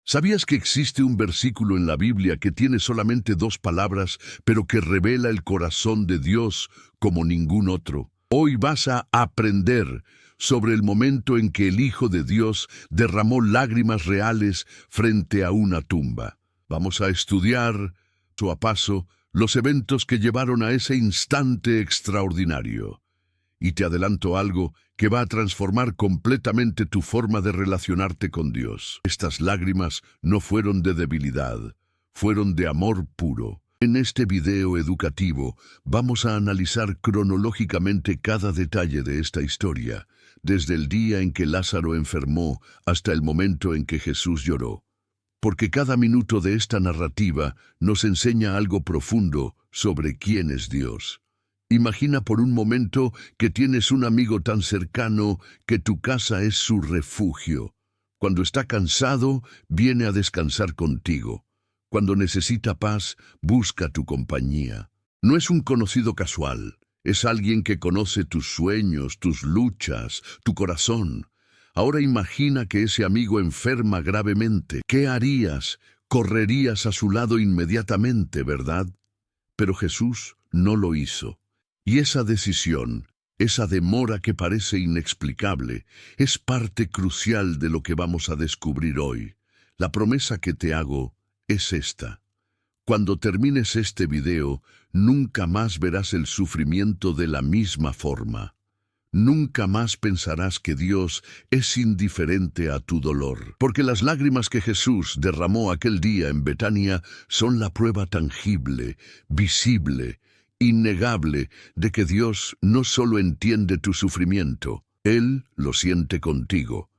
¿Sabías que existe un versículo en la Biblia que tiene solamente 2 palabras, pero que revela el corazón de Dios como ningún otro? Hoy vas a aprender sobre el momento en que el Hijo de Dios derramó lágrimas reales frente a una tumba. Vamos a estudiar, paso a paso, los eventos que llevaron a ese instante extraordinario. Y te adelanto algo que va a transformar completamente tu forma de relacionarte con Dios. Estas lágrimas no fueron de debilidad, fueron de amor puro. En este video educativo vamos a analizar cronológicamente cada detalle de esta historia, desde el día en que Lázaro enfermó hasta el momento en que Jesús lloró. Porque cada minuto de esta narrativa nos enseña algo profundo sobre quién es Dios. Imagina por un momento que tienes un amigo tan cercano que tu casa es su refugio. Cuando está cansado, viene a descansar contigo. Cuando necesita paz, busca tu compañía. No es un conocido casual, es alguien que conoce tus sueños, tus luchas, tu corazón. Ahora imagina que ese amigo enferma gravemente. ¿Qué harías? Correrías a su lado inmediatamente, ¿verdad? Pero Jesús no lo hizo. Y esa decisión, esa demora que parece inexplicable, es parte crucial de lo que vamos a descubrir hoy. La promesa que te hago es esta. Cuando termines este video, nunca más verás el sufrimiento de la misma forma. Nunca más pensarás que Dios es indiferente a tu dolor, porque las lágrimas que Jesús derramó aquel día en Betania son la prueba tangible, visible, innegable de que Dios no solo entiende tu sufrimiento, Él lo siente contigo.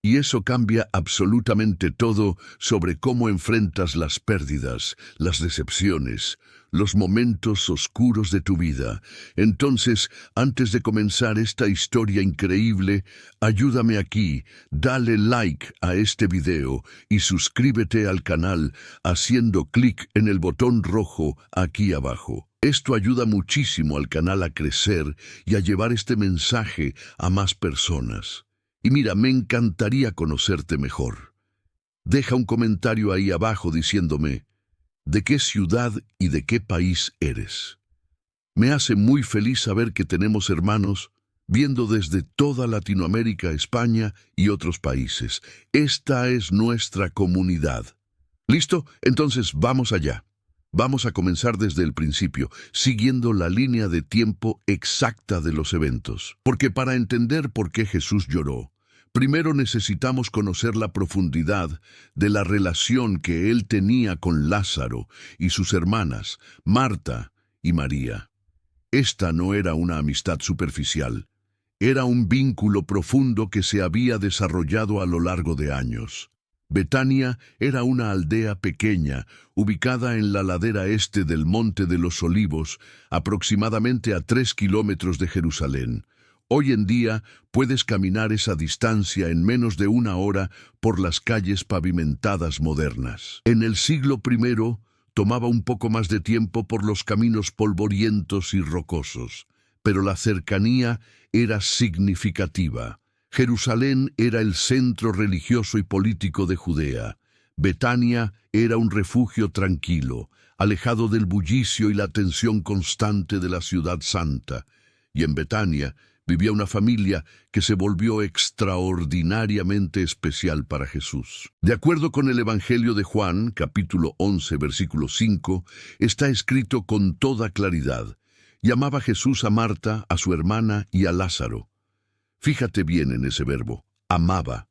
Y eso cambia absolutamente todo sobre cómo enfrentas las pérdidas, las decepciones, los momentos oscuros de tu vida. Entonces, antes de comenzar esta historia increíble, ayúdame aquí, dale like a este video y suscríbete al canal haciendo clic en el botón rojo aquí abajo. Esto ayuda muchísimo al canal a crecer y a llevar este mensaje a más personas. Y mira, me encantaría conocerte mejor. Deja un comentario ahí abajo diciéndome de qué ciudad y de qué país eres. Me hace muy feliz saber que tenemos hermanos viendo desde toda Latinoamérica, España y otros países. Esta es nuestra comunidad. ¿Listo? Entonces vamos allá. Vamos a comenzar desde el principio, siguiendo la línea de tiempo exacta de los eventos. Porque para entender por qué Jesús lloró, primero necesitamos conocer la profundidad de la relación que él tenía con Lázaro y sus hermanas, Marta y María. Esta no era una amistad superficial, era un vínculo profundo que se había desarrollado a lo largo de años. Betania era una aldea pequeña, ubicada en la ladera este del Monte de los Olivos, aproximadamente a 3 kilómetros de Jerusalén. Hoy en día puedes caminar esa distancia en menos de 1 hora por las calles pavimentadas modernas. En el siglo I tomaba un poco más de tiempo por los caminos polvorientos y rocosos, pero la cercanía era significativa. Jerusalén era el centro religioso y político de Judea. Betania era un refugio tranquilo, alejado del bullicio y la tensión constante de la ciudad santa. Y en Betania vivía una familia que se volvió extraordinariamente especial para Jesús. De acuerdo con el Evangelio de Juan, capítulo 11, versículo 5, está escrito con toda claridad: llamaba Jesús a Marta, a su hermana y a Lázaro. Fíjate bien en ese verbo, amaba.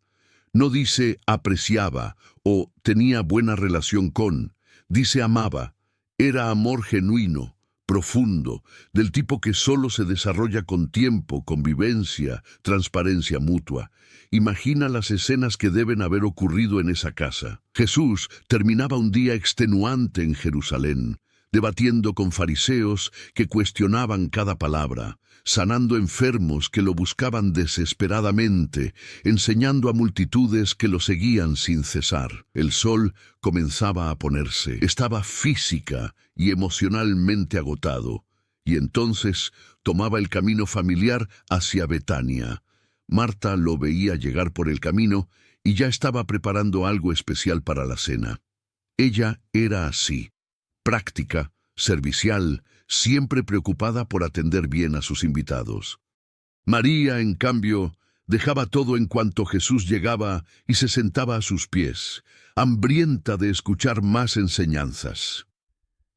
No dice apreciaba o tenía buena relación con, dice amaba. Era amor genuino, profundo, del tipo que solo se desarrolla con tiempo, convivencia, transparencia mutua. Imagina las escenas que deben haber ocurrido en esa casa. Jesús terminaba un día extenuante en Jerusalén, debatiendo con fariseos que cuestionaban cada palabra, sanando enfermos que lo buscaban desesperadamente, enseñando a multitudes que lo seguían sin cesar. El sol comenzaba a ponerse, estaba física y emocionalmente agotado, y entonces tomaba el camino familiar hacia Betania. Marta lo veía llegar por el camino y ya estaba preparando algo especial para la cena. Ella era así, práctica, servicial, siempre preocupada por atender bien a sus invitados. María, en cambio, dejaba todo en cuanto Jesús llegaba y se sentaba a sus pies, hambrienta de escuchar más enseñanzas.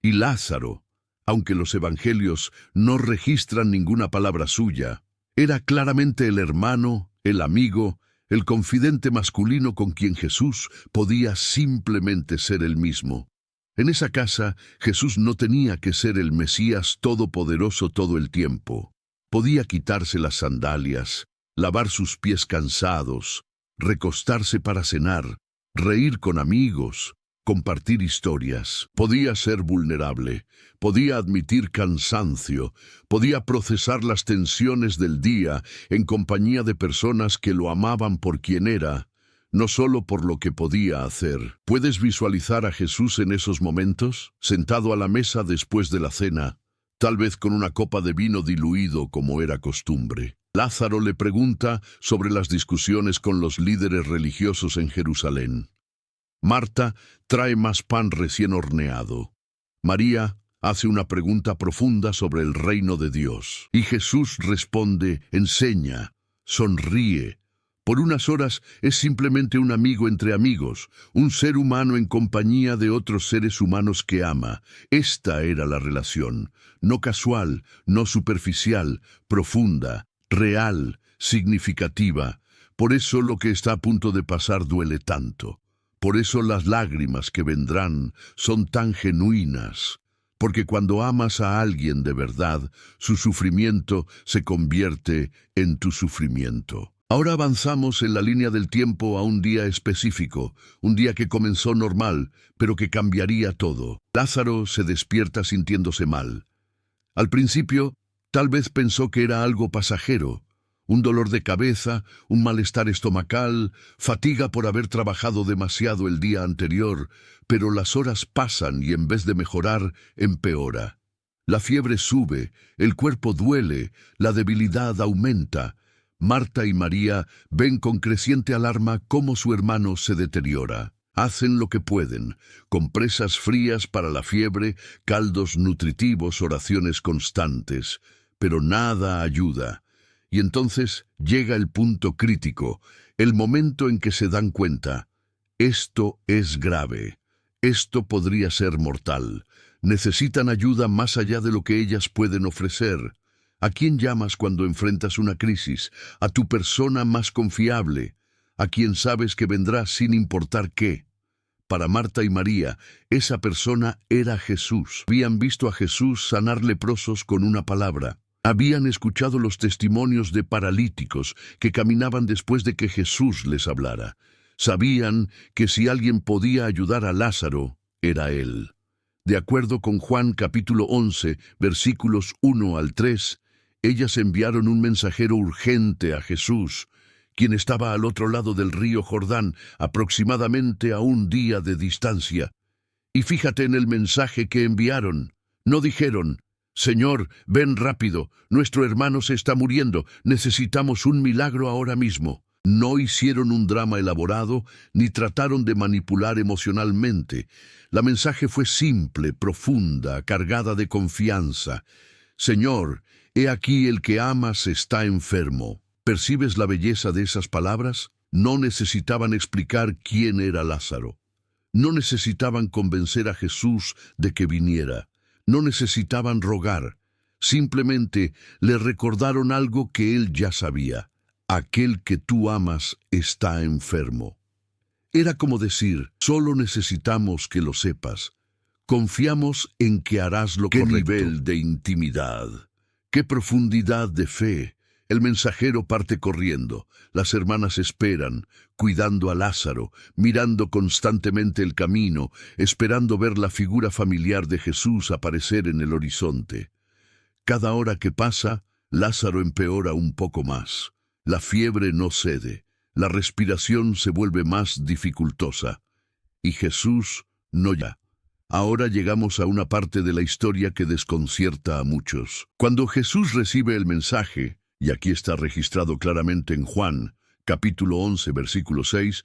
Y Lázaro, aunque los evangelios no registran ninguna palabra suya, era claramente el hermano, el amigo, el confidente masculino con quien Jesús podía simplemente ser el mismo. En esa casa, Jesús no tenía que ser el Mesías todopoderoso todo el tiempo. Podía quitarse las sandalias, lavar sus pies cansados, recostarse para cenar, reír con amigos, compartir historias. Podía ser vulnerable, podía admitir cansancio, podía procesar las tensiones del día en compañía de personas que lo amaban por quien era, no solo por lo que podía hacer. ¿Puedes visualizar a Jesús en esos momentos, sentado a la mesa después de la cena, tal vez con una copa de vino diluido como era costumbre? Lázaro le pregunta sobre las discusiones con los líderes religiosos en Jerusalén. Marta trae más pan recién horneado. María hace una pregunta profunda sobre el reino de Dios. Y Jesús responde, enseña, sonríe. Por unas horas es simplemente un amigo entre amigos, un ser humano en compañía de otros seres humanos que ama. Esta era la relación, no casual, no superficial, profunda, real, significativa. Por eso lo que está a punto de pasar duele tanto. Por eso las lágrimas que vendrán son tan genuinas. Porque cuando amas a alguien de verdad, su sufrimiento se convierte en tu sufrimiento. Ahora avanzamos en la línea del tiempo a un día específico, un día que comenzó normal, pero que cambiaría todo. Lázaro se despierta sintiéndose mal. Al principio, tal vez pensó que era algo pasajero, un dolor de cabeza, un malestar estomacal, fatiga por haber trabajado demasiado el día anterior, pero las horas pasan y en vez de mejorar, empeora. La fiebre sube, el cuerpo duele, la debilidad aumenta. Marta y María ven con creciente alarma cómo su hermano se deteriora. Hacen lo que pueden, compresas frías para la fiebre, caldos nutritivos, oraciones constantes, pero nada ayuda. Y entonces llega el punto crítico, el momento en que se dan cuenta. Esto es grave. Esto podría ser mortal. Necesitan ayuda más allá de lo que ellas pueden ofrecer. ¿A quién llamas cuando enfrentas una crisis? A tu persona más confiable, a quien sabes que vendrá sin importar qué. Para Marta y María, esa persona era Jesús. Habían visto a Jesús sanar leprosos con una palabra. Habían escuchado los testimonios de paralíticos que caminaban después de que Jesús les hablara. Sabían que si alguien podía ayudar a Lázaro, era él. De acuerdo con Juan capítulo 11, versículos 1 al 3, ellas enviaron un mensajero urgente a Jesús, quien estaba al otro lado del río Jordán, aproximadamente a un día de distancia. Y fíjate en el mensaje que enviaron. No dijeron, Señor, ven rápido, nuestro hermano se está muriendo, necesitamos un milagro ahora mismo. No hicieron un drama elaborado, ni trataron de manipular emocionalmente. La mensaje fue simple, profunda, cargada de confianza. Señor, he aquí el que amas está enfermo. ¿Percibes la belleza de esas palabras? No necesitaban explicar quién era Lázaro. No necesitaban convencer a Jesús de que viniera. No necesitaban rogar. Simplemente le recordaron algo que él ya sabía. Aquel que tú amas está enfermo. Era como decir, solo necesitamos que lo sepas. Confiamos en que harás lo correcto. ¡Qué nivel de intimidad! ¡Qué profundidad de fe! El mensajero parte corriendo. Las hermanas esperan, cuidando a Lázaro, mirando constantemente el camino, esperando ver la figura familiar de Jesús aparecer en el horizonte. Cada hora que pasa, Lázaro empeora un poco más. La fiebre no cede. La respiración se vuelve más dificultosa. Y Jesús no ya. Ahora llegamos a una parte de la historia que desconcierta a muchos. Cuando Jesús recibe el mensaje, y aquí está registrado claramente en Juan, capítulo 11, versículo 6,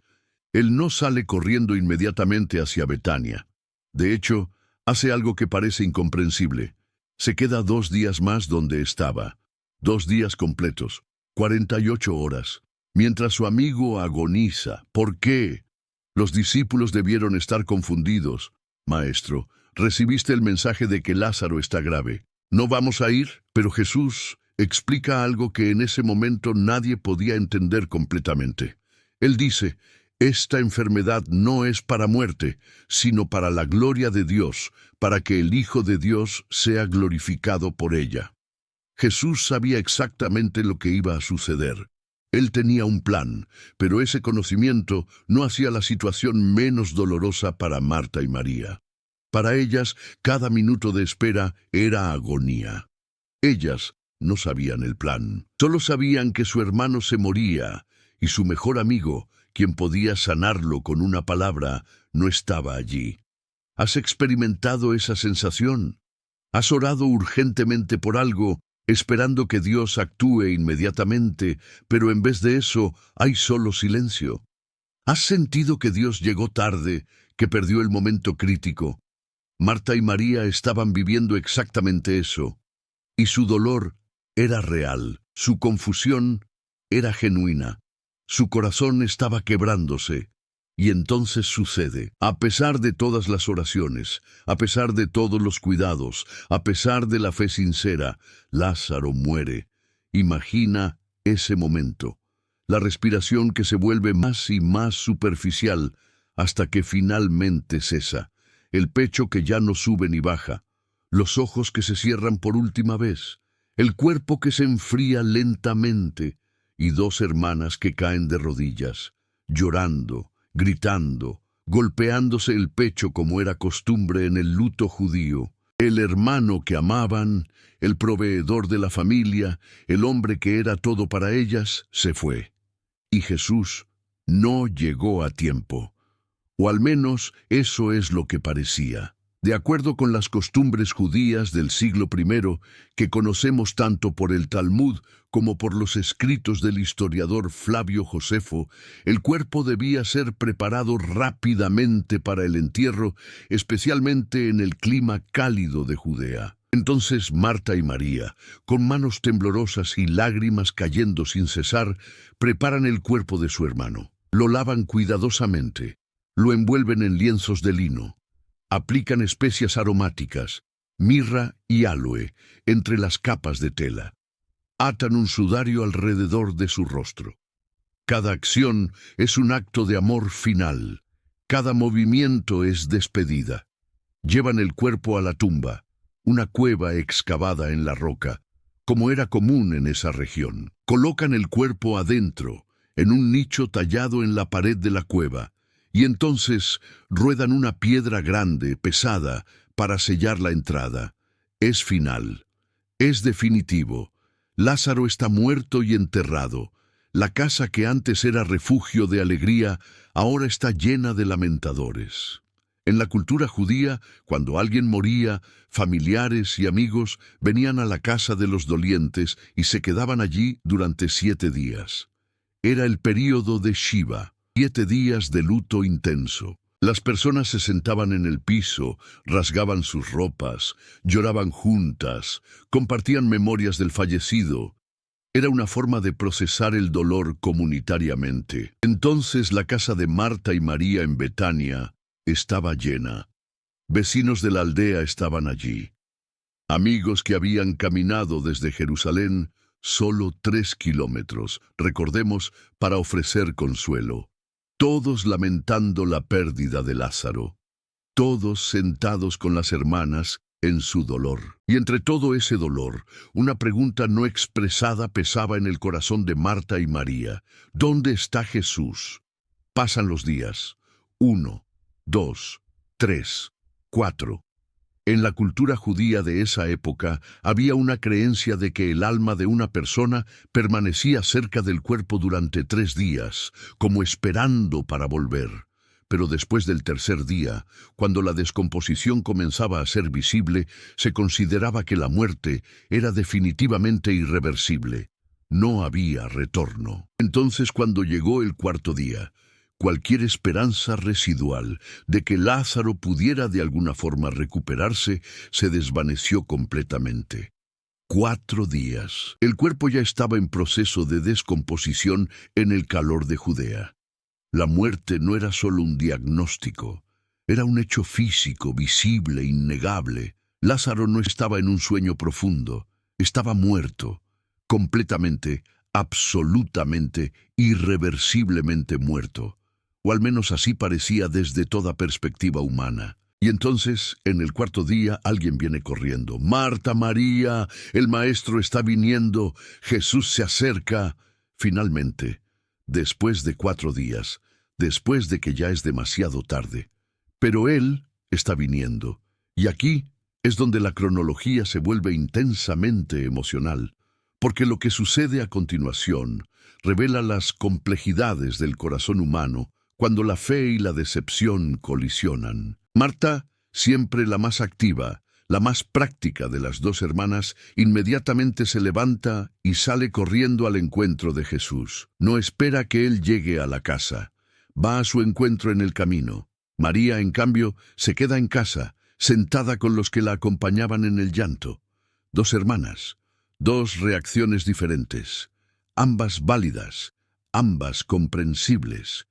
Él no sale corriendo inmediatamente hacia Betania. De hecho, hace algo que parece incomprensible. Se queda 2 días más donde estaba. 2 días completos, 48 horas, mientras su amigo agoniza. ¿Por qué? Los discípulos debieron estar confundidos. Maestro, recibiste el mensaje de que Lázaro está grave. ¿No vamos a ir? Pero Jesús explica algo que en ese momento nadie podía entender completamente. Él dice, esta enfermedad no es para muerte, sino para la gloria de Dios, para que el Hijo de Dios sea glorificado por ella. Jesús sabía exactamente lo que iba a suceder. Él tenía un plan, pero ese conocimiento no hacía la situación menos dolorosa para Marta y María. Para ellas, cada minuto de espera era agonía. Ellas no sabían el plan, solo sabían que su hermano se moría y su mejor amigo, quien podía sanarlo con una palabra, no estaba allí. ¿Has experimentado esa sensación? ¿Has orado urgentemente por algo, esperando que Dios actúe inmediatamente, pero en vez de eso hay solo silencio? ¿Has sentido que Dios llegó tarde, que perdió el momento crítico? Marta y María estaban viviendo exactamente eso, y su dolor era real, su confusión era genuina. Su corazón estaba quebrándose, y entonces sucede. A pesar de todas las oraciones, a pesar de todos los cuidados, a pesar de la fe sincera, Lázaro muere. Imagina ese momento, la respiración que se vuelve más y más superficial hasta que finalmente cesa, el pecho que ya no sube ni baja, los ojos que se cierran por última vez, el cuerpo que se enfría lentamente, y 2 hermanas que caen de rodillas, llorando, gritando, golpeándose el pecho como era costumbre en el luto judío. El hermano que amaban, el proveedor de la familia, el hombre que era todo para ellas, se fue. Y Jesús no llegó a tiempo. O al menos eso es lo que parecía. De acuerdo con las costumbres judías del siglo I, que conocemos tanto por el Talmud como por los escritos del historiador Flavio Josefo, el cuerpo debía ser preparado rápidamente para el entierro, especialmente en el clima cálido de Judea. Entonces Marta y María, con manos temblorosas y lágrimas cayendo sin cesar, preparan el cuerpo de su hermano. Lo lavan cuidadosamente, lo envuelven en lienzos de lino. Aplican especias aromáticas, mirra y aloe, entre las capas de tela. Atan un sudario alrededor de su rostro. Cada acción es un acto de amor final. Cada movimiento es despedida. Llevan el cuerpo a la tumba, una cueva excavada en la roca, como era común en esa región. Colocan el cuerpo adentro, en un nicho tallado en la pared de la cueva, y entonces ruedan una piedra grande, pesada, para sellar la entrada. Es final. Es definitivo. Lázaro está muerto y enterrado. La casa que antes era refugio de alegría, ahora está llena de lamentadores. En la cultura judía, cuando alguien moría, familiares y amigos venían a la casa de los dolientes y se quedaban allí durante 7 días. Era el período de Shiva. 7 días de luto intenso. Las personas se sentaban en el piso, rasgaban sus ropas, lloraban juntas, compartían memorias del fallecido. Era una forma de procesar el dolor comunitariamente. Entonces la casa de Marta y María en Betania estaba llena. Vecinos de la aldea estaban allí. Amigos que habían caminado desde Jerusalén solo 3 kilómetros, recordemos, para ofrecer consuelo. Todos lamentando la pérdida de Lázaro, todos sentados con las hermanas en su dolor. Y entre todo ese dolor, una pregunta no expresada pesaba en el corazón de Marta y María. ¿Dónde está Jesús? Pasan los días. 1, 2, 3, 4. En la cultura judía de esa época había una creencia de que el alma de una persona permanecía cerca del cuerpo durante 3 días, como esperando para volver. Pero después del 3er día, cuando la descomposición comenzaba a ser visible, se consideraba que la muerte era definitivamente irreversible. No había retorno. Entonces, cuando llegó el 4.º día, cualquier esperanza residual de que Lázaro pudiera de alguna forma recuperarse se desvaneció completamente. 4 días. El cuerpo ya estaba en proceso de descomposición en el calor de Judea. La muerte no era solo un diagnóstico, era un hecho físico, visible, innegable. Lázaro no estaba en un sueño profundo, estaba muerto, completamente, absolutamente, irreversiblemente muerto, o al menos así parecía desde toda perspectiva humana. Y entonces, en el 4.º día, alguien viene corriendo. «Marta, María, el Maestro está viniendo, Jesús se acerca». Finalmente, después de 4 días, después de que ya es demasiado tarde, pero Él está viniendo. Y aquí es donde la cronología se vuelve intensamente emocional, porque lo que sucede a continuación revela las complejidades del corazón humano cuando la fe y la decepción colisionan. Marta, siempre la más activa, la más práctica de las 2 hermanas, inmediatamente se levanta y sale corriendo al encuentro de Jesús. No espera que Él llegue a la casa, va a su encuentro en el camino. María, en cambio, se queda en casa, sentada con los que la acompañaban en el llanto. 2 hermanas, 2 reacciones diferentes, ambas válidas, ambas comprensibles.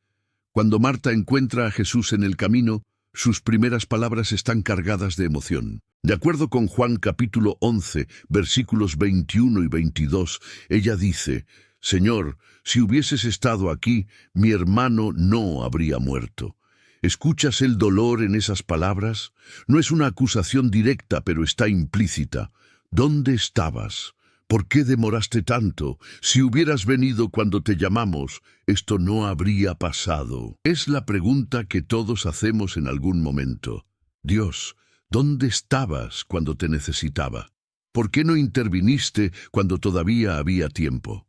Cuando Marta encuentra a Jesús en el camino, sus primeras palabras están cargadas de emoción. De acuerdo con Juan capítulo 11, versículos 21 y 22, ella dice: «Señor, si hubieses estado aquí, mi hermano no habría muerto». ¿Escuchas el dolor en esas palabras? No es una acusación directa, pero está implícita. ¿Dónde estabas? ¿Por qué demoraste tanto? Si hubieras venido cuando te llamamos, esto no habría pasado. Es la pregunta que todos hacemos en algún momento. Dios, ¿dónde estabas cuando te necesitaba? ¿Por qué no interviniste cuando todavía había tiempo?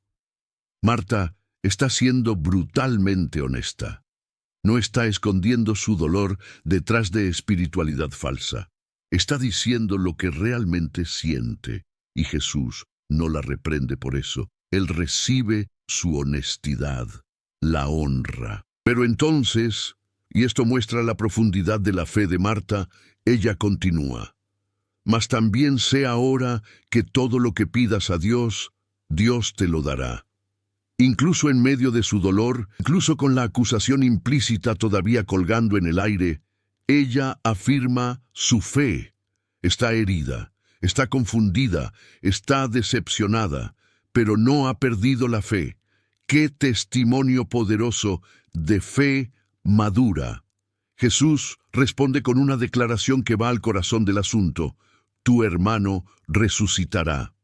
Marta está siendo brutalmente honesta. No está escondiendo su dolor detrás de espiritualidad falsa. Está diciendo lo que realmente siente, y Jesús no la reprende por eso. Él recibe su honestidad, la honra. Pero entonces, y esto muestra la profundidad de la fe de Marta, ella continúa: «Mas también sé ahora que todo lo que pidas a Dios, Dios te lo dará». Incluso en medio de su dolor, incluso con la acusación implícita todavía colgando en el aire, ella afirma su fe. Está herida, está confundida, está decepcionada, pero no ha perdido la fe. ¡Qué testimonio poderoso de fe madura! Jesús responde con una declaración que va al corazón del asunto: «Tu hermano resucitará».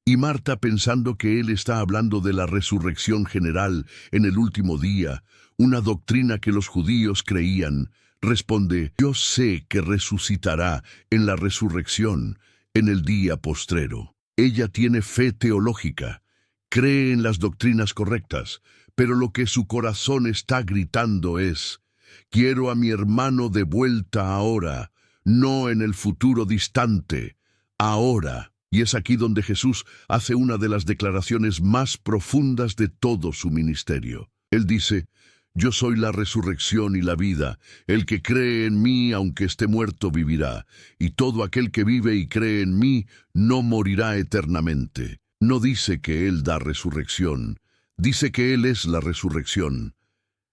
Y Marta, pensando que Él está hablando de la resurrección general en el último día, una doctrina que los judíos creían, responde: «Yo sé que resucitará en la resurrección, en el día postrero». Ella tiene fe teológica, cree en las doctrinas correctas, pero lo que su corazón está gritando es: «Quiero a mi hermano de vuelta ahora, no en el futuro distante, ahora». Y es aquí donde Jesús hace una de las declaraciones más profundas de todo su ministerio. Él dice: «Yo soy la resurrección y la vida. El que cree en mí, aunque esté muerto, vivirá. Y todo aquel que vive y cree en mí, no morirá eternamente». No dice que Él da resurrección, dice que Él es la resurrección.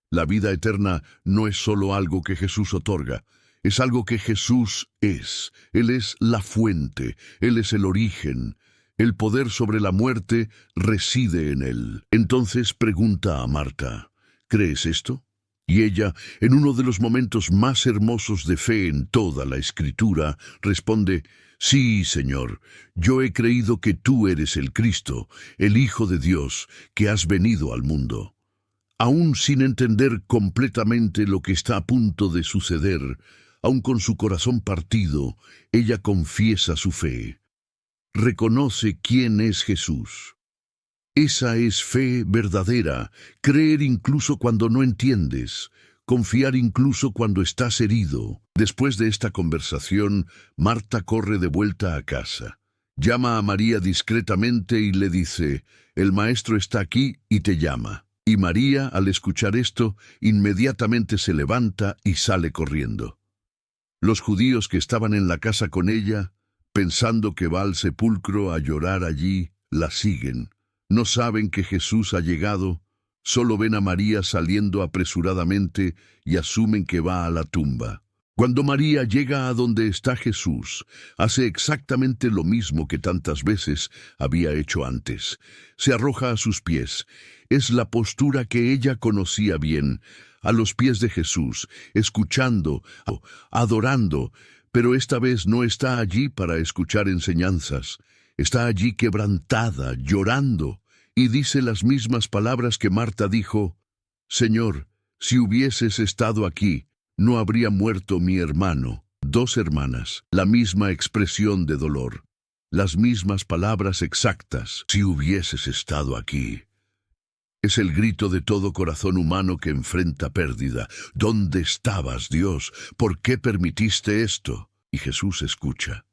La vida eterna no es solo algo que Jesús otorga, es algo que Jesús es. Él es la fuente, Él es el origen. El poder sobre la muerte reside en Él. Entonces pregunta a Marta: ¿crees esto? Y ella, en uno de los momentos más hermosos de fe en toda la Escritura, responde: «Sí, Señor, yo he creído que tú eres el Cristo, el Hijo de Dios, que has venido al mundo». Aún sin entender completamente lo que está a punto de suceder, aun con su corazón partido, ella confiesa su fe. Reconoce quién es Jesús. Esa es fe verdadera, creer incluso cuando no entiendes, confiar incluso cuando estás herido. Después de esta conversación, Marta corre de vuelta a casa. Llama a María discretamente y le dice: «El Maestro está aquí y te llama». Y María, al escuchar esto, inmediatamente se levanta y sale corriendo. Los judíos que estaban en la casa con ella, pensando que va al sepulcro a llorar allí, la siguen. No saben que Jesús ha llegado, solo ven a María saliendo apresuradamente y asumen que va a la tumba. Cuando María llega a donde está Jesús, hace exactamente lo mismo que tantas veces había hecho antes. Se arroja a sus pies. Es la postura que ella conocía bien, a los pies de Jesús, escuchando, adorando, pero esta vez no está allí para escuchar enseñanzas. Está allí quebrantada, llorando, y dice las mismas palabras que Marta dijo: «Señor, si hubieses estado aquí, no habría muerto mi hermano». Dos hermanas, la misma expresión de dolor, las mismas palabras exactas: «Si hubieses estado aquí». Es el grito de todo corazón humano que enfrenta pérdida. ¿Dónde estabas, Dios? ¿Por qué permitiste esto? Y Jesús escucha.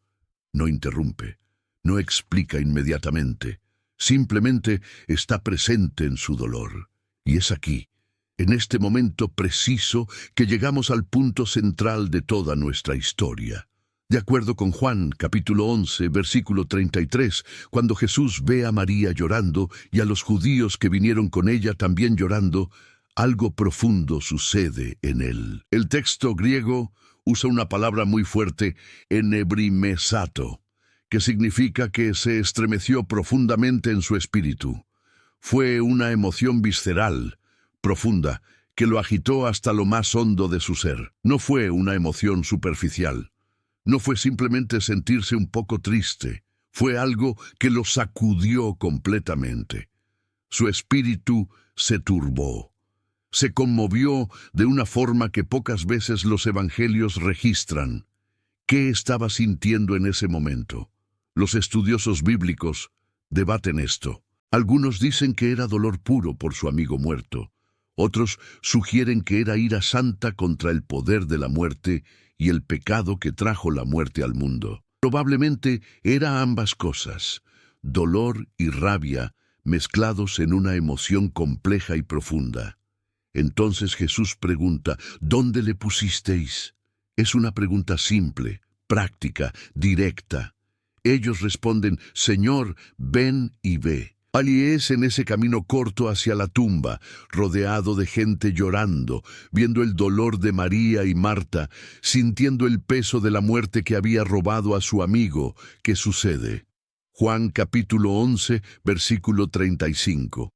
No interrumpe, no explica inmediatamente. Simplemente está presente en su dolor. Y es aquí, en este momento preciso, que llegamos al punto central de toda nuestra historia. De acuerdo con Juan, capítulo 11, versículo 33, cuando Jesús ve a María llorando y a los judíos que vinieron con ella también llorando, algo profundo sucede en él. El texto griego usa una palabra muy fuerte, enebrimesato, que significa que se estremeció profundamente en su espíritu. Fue una emoción visceral, profunda, que lo agitó hasta lo más hondo de su ser. No fue una emoción superficial. No fue simplemente sentirse un poco triste, fue algo que lo sacudió completamente. Su espíritu se turbó, se conmovió de una forma que pocas veces los evangelios registran. ¿Qué estaba sintiendo en ese momento? Los estudiosos bíblicos debaten esto. Algunos dicen que era dolor puro por su amigo muerto. Otros sugieren que era ira santa contra el poder de la muerte y el pecado que trajo la muerte al mundo. Probablemente era ambas cosas, dolor y rabia mezclados en una emoción compleja y profunda. Entonces Jesús pregunta: «¿Dónde le pusisteis?». Es una pregunta simple, práctica, directa. Ellos responden: «Señor, ven y ve». Allí es, en ese camino corto hacia la tumba, rodeado de gente llorando, viendo el dolor de María y Marta, sintiendo el peso de la muerte que había robado a su amigo. ¿Qué sucede? Juan capítulo 11, versículo 35.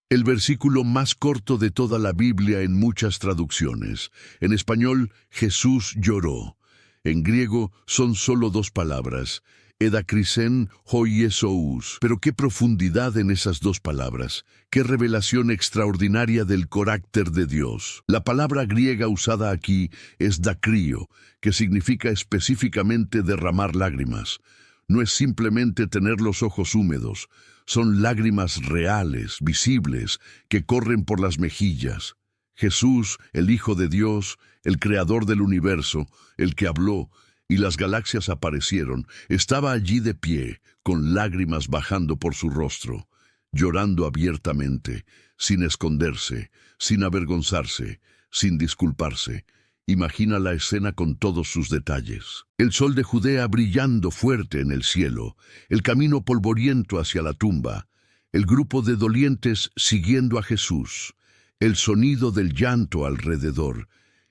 El versículo más corto de toda la Biblia en muchas traducciones. En español, Jesús lloró. En griego son solo dos palabras: edakrisen hoiesous. Pero qué profundidad en esas dos palabras, qué revelación extraordinaria del carácter de Dios. La palabra griega usada aquí es dakrio, que significa específicamente derramar lágrimas. No es simplemente tener los ojos húmedos, son lágrimas reales, visibles, que corren por las mejillas. Jesús, el Hijo de Dios, el Creador del universo, el que habló, y las galaxias aparecieron, estaba allí de pie, con lágrimas bajando por su rostro, llorando abiertamente, sin esconderse, sin avergonzarse, sin disculparse. Imagina la escena con todos sus detalles. El sol de Judea brillando fuerte en el cielo, el camino polvoriento hacia la tumba, el grupo de dolientes siguiendo a Jesús, el sonido del llanto alrededor.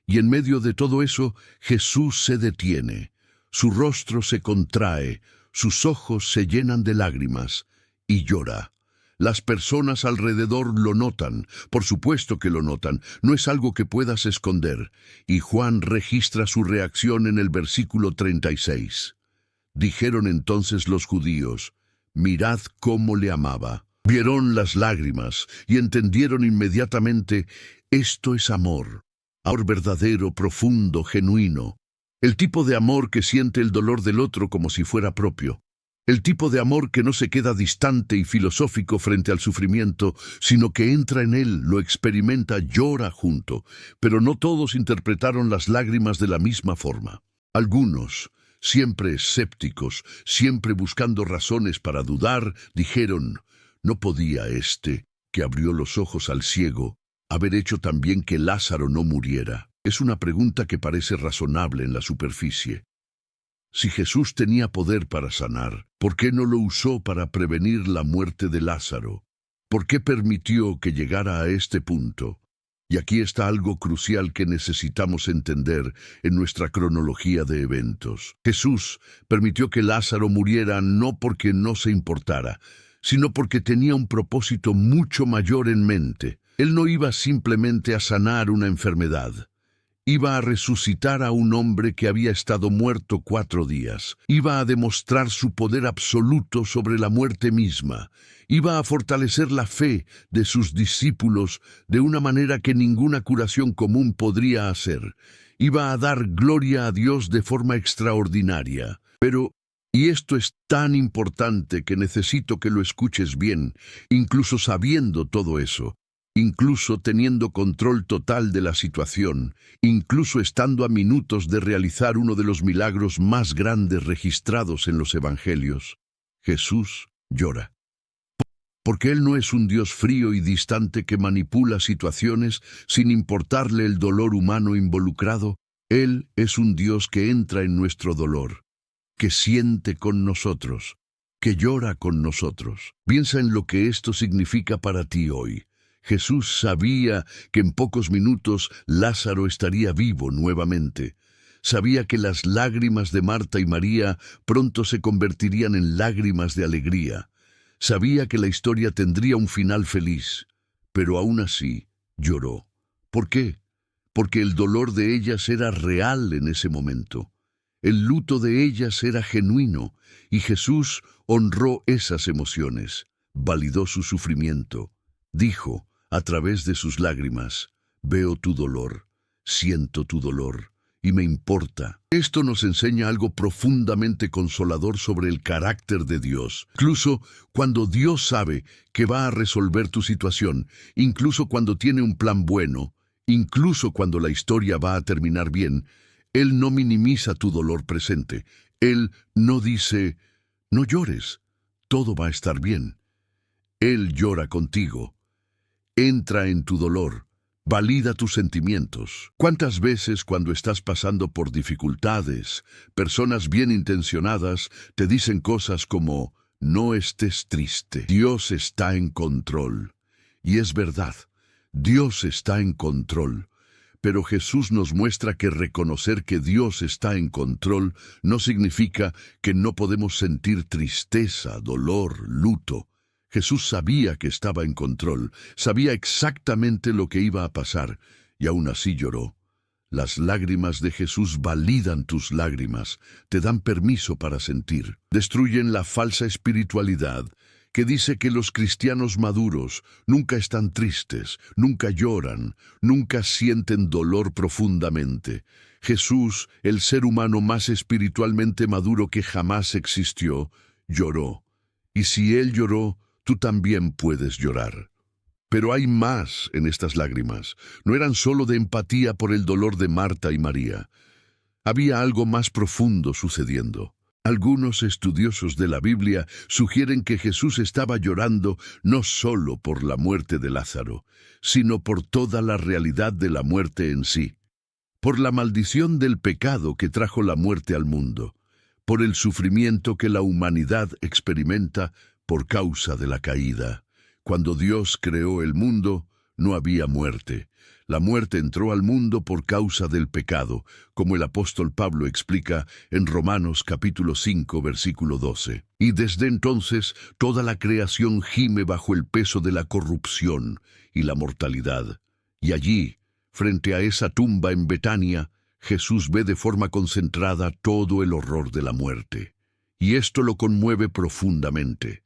Y en medio de todo eso, Jesús se detiene, su rostro se contrae, sus ojos se llenan de lágrimas y llora. Las personas alrededor lo notan, por supuesto que lo notan, no es algo que puedas esconder. Y Juan registra su reacción en el versículo 36. Dijeron entonces los judíos: «Mirad cómo le amaba». Vieron las lágrimas y entendieron inmediatamente: esto es amor. Amor verdadero, profundo, genuino. El tipo de amor que siente el dolor del otro como si fuera propio. El tipo de amor que no se queda distante y filosófico frente al sufrimiento, sino que entra en él, lo experimenta, llora junto. Pero no todos interpretaron las lágrimas de la misma forma. Algunos, siempre escépticos, siempre buscando razones para dudar, dijeron: «No podía este». que abrió los ojos al ciego, haber hecho también que Lázaro no muriera? Es una pregunta que parece razonable en la superficie. Si Jesús tenía poder para sanar, ¿por qué no lo usó para prevenir la muerte de Lázaro? ¿Por qué permitió que llegara a este punto? Y aquí está algo crucial que necesitamos entender en nuestra cronología de eventos. Jesús permitió que Lázaro muriera no porque no se importara, sino porque tenía un propósito mucho mayor en mente. Él no iba simplemente a sanar una enfermedad. Iba a resucitar a un hombre que había estado muerto 4 días. Iba a demostrar su poder absoluto sobre la muerte misma. Iba a fortalecer la fe de sus discípulos de una manera que ninguna curación común podría hacer. Iba a dar gloria a Dios de forma extraordinaria. Pero, y esto es tan importante que necesito que lo escuches bien, incluso sabiendo todo eso, incluso teniendo control total de la situación, incluso estando a minutos de realizar uno de los milagros más grandes registrados en los evangelios, Jesús llora. Porque Él no es un Dios frío y distante que manipula situaciones sin importarle el dolor humano involucrado. Él es un Dios que entra en nuestro dolor, que siente con nosotros, que llora con nosotros. Piensa en lo que esto significa para ti hoy. Jesús sabía que en pocos minutos Lázaro estaría vivo nuevamente. Sabía que las lágrimas de Marta y María pronto se convertirían en lágrimas de alegría. Sabía que la historia tendría un final feliz, pero aún así lloró. ¿Por qué? Porque el dolor de ellas era real en ese momento. El luto de ellas era genuino, y Jesús honró esas emociones, validó su sufrimiento. Dijo, a través de sus lágrimas, veo tu dolor, siento tu dolor, y me importa. Esto nos enseña algo profundamente consolador sobre el carácter de Dios. Incluso cuando Dios sabe que va a resolver tu situación, incluso cuando tiene un plan bueno, incluso cuando la historia va a terminar bien, Él no minimiza tu dolor presente. Él no dice, no llores, todo va a estar bien. Él llora contigo. Entra en tu dolor, valida tus sentimientos. ¿Cuántas veces cuando estás pasando por dificultades, personas bien intencionadas te dicen cosas como, no estés triste, Dios está en control? Y es verdad, Dios está en control. Pero Jesús nos muestra que reconocer que Dios está en control no significa que no podemos sentir tristeza, dolor, luto. Jesús sabía que estaba en control, sabía exactamente lo que iba a pasar, y aún así lloró. Las lágrimas de Jesús validan tus lágrimas, te dan permiso para sentir. Destruyen la falsa espiritualidad que dice que los cristianos maduros nunca están tristes, nunca lloran, nunca sienten dolor profundamente. Jesús, el ser humano más espiritualmente maduro que jamás existió, lloró. Y si Él lloró, tú también puedes llorar. Pero hay más en estas lágrimas. No eran solo de empatía por el dolor de Marta y María. Había algo más profundo sucediendo. Algunos estudiosos de la Biblia sugieren que Jesús estaba llorando no solo por la muerte de Lázaro, sino por toda la realidad de la muerte en sí. Por la maldición del pecado que trajo la muerte al mundo. Por el sufrimiento que la humanidad experimenta por causa de la caída. Cuando Dios creó el mundo, no había muerte. La muerte entró al mundo por causa del pecado, como el apóstol Pablo explica en Romanos capítulo 5, versículo 12. Y desde entonces toda la creación gime bajo el peso de la corrupción y la mortalidad. Y allí, frente a esa tumba en Betania, Jesús ve de forma concentrada todo el horror de la muerte. Y esto lo conmueve profundamente.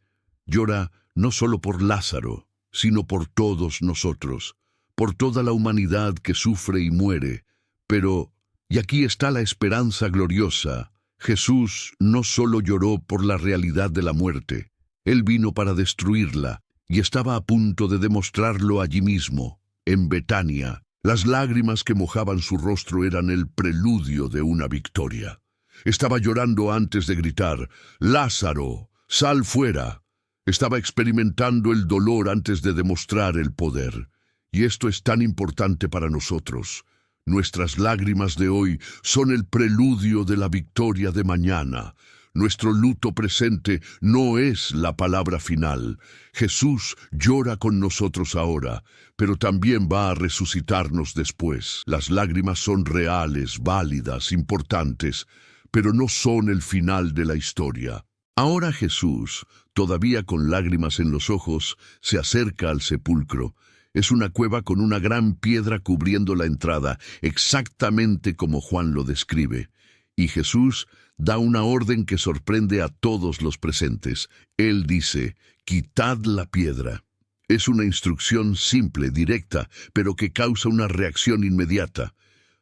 Llora no solo por Lázaro, sino por todos nosotros, por toda la humanidad que sufre y muere. Pero, y aquí está la esperanza gloriosa, Jesús no solo lloró por la realidad de la muerte, Él vino para destruirla, y estaba a punto de demostrarlo allí mismo, en Betania. Las lágrimas que mojaban su rostro eran el preludio de una victoria. Estaba llorando antes de gritar, «¡Lázaro, sal fuera!». Estaba experimentando el dolor antes de demostrar el poder. Y esto es tan importante para nosotros. Nuestras lágrimas de hoy son el preludio de la victoria de mañana. Nuestro luto presente no es la palabra final. Jesús llora con nosotros ahora, pero también va a resucitarnos después. Las lágrimas son reales, válidas, importantes, pero no son el final de la historia. Ahora Jesús, todavía con lágrimas en los ojos, se acerca al sepulcro. Es una cueva con una gran piedra cubriendo la entrada, exactamente como Juan lo describe. Y Jesús da una orden que sorprende a todos los presentes. Él dice, «Quitad la piedra». Es una instrucción simple, directa, pero que causa una reacción inmediata.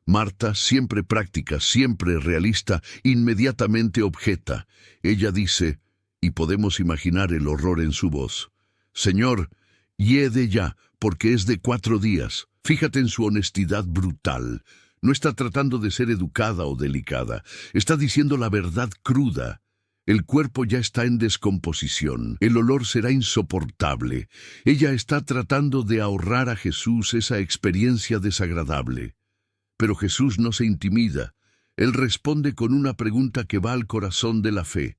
Marta, siempre práctica, siempre realista, inmediatamente objeta. Ella dice, y podemos imaginar el horror en su voz, «Señor, hiede ya, porque es de 4 días». Fíjate en su honestidad brutal. No está tratando de ser educada o delicada. Está diciendo la verdad cruda. El cuerpo ya está en descomposición. El olor será insoportable. Ella está tratando de ahorrar a Jesús esa experiencia desagradable. Pero Jesús no se intimida. Él responde con una pregunta que va al corazón de la fe.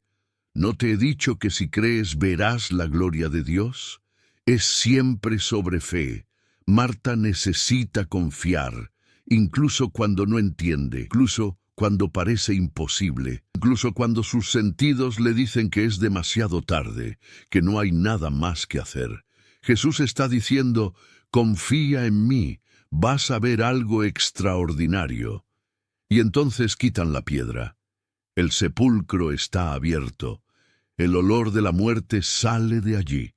¿No te he dicho que si crees verás la gloria de Dios? Es siempre sobre fe. Marta necesita confiar, incluso cuando no entiende, incluso cuando parece imposible, incluso cuando sus sentidos le dicen que es demasiado tarde, que no hay nada más que hacer. Jesús está diciendo, confía en mí, vas a ver algo extraordinario. Y entonces quitan la piedra. El sepulcro está abierto. El olor de la muerte sale de allí.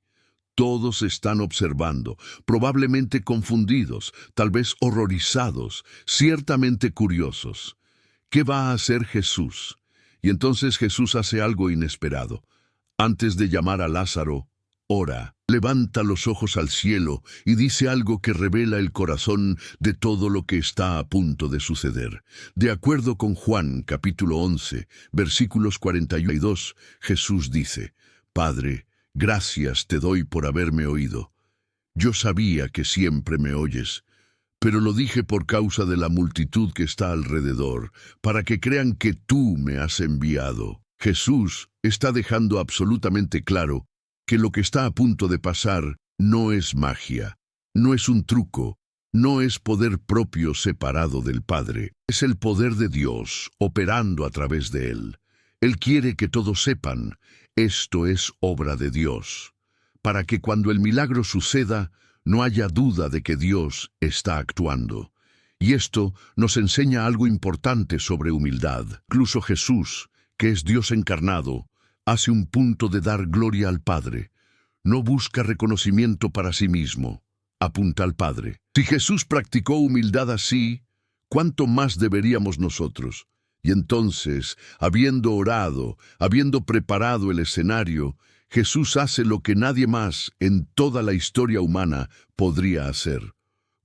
Todos están observando, probablemente confundidos, tal vez horrorizados, ciertamente curiosos. ¿Qué va a hacer Jesús? Y entonces Jesús hace algo inesperado. Antes de llamar a Lázaro, ora, levanta los ojos al cielo y dice algo que revela el corazón de todo lo que está a punto de suceder. De acuerdo con Juan, capítulo 11, versículos 42, Jesús dice, «Padre, gracias te doy por haberme oído. Yo sabía que siempre me oyes, pero lo dije por causa de la multitud que está alrededor, para que crean que tú me has enviado». Jesús está dejando absolutamente claro que lo que está a punto de pasar no es magia, no es un truco, no es poder propio separado del Padre. Es el poder de Dios operando a través de Él. Él quiere que todos sepan, esto es obra de Dios, para que cuando el milagro suceda, no haya duda de que Dios está actuando. Y esto nos enseña algo importante sobre humildad. Incluso Jesús, que es Dios encarnado, hace un punto de dar gloria al Padre. No busca reconocimiento para sí mismo. Apunta al Padre. Si Jesús practicó humildad así, ¿cuánto más deberíamos nosotros? Y entonces, habiendo orado, habiendo preparado el escenario, Jesús hace lo que nadie más en toda la historia humana podría hacer.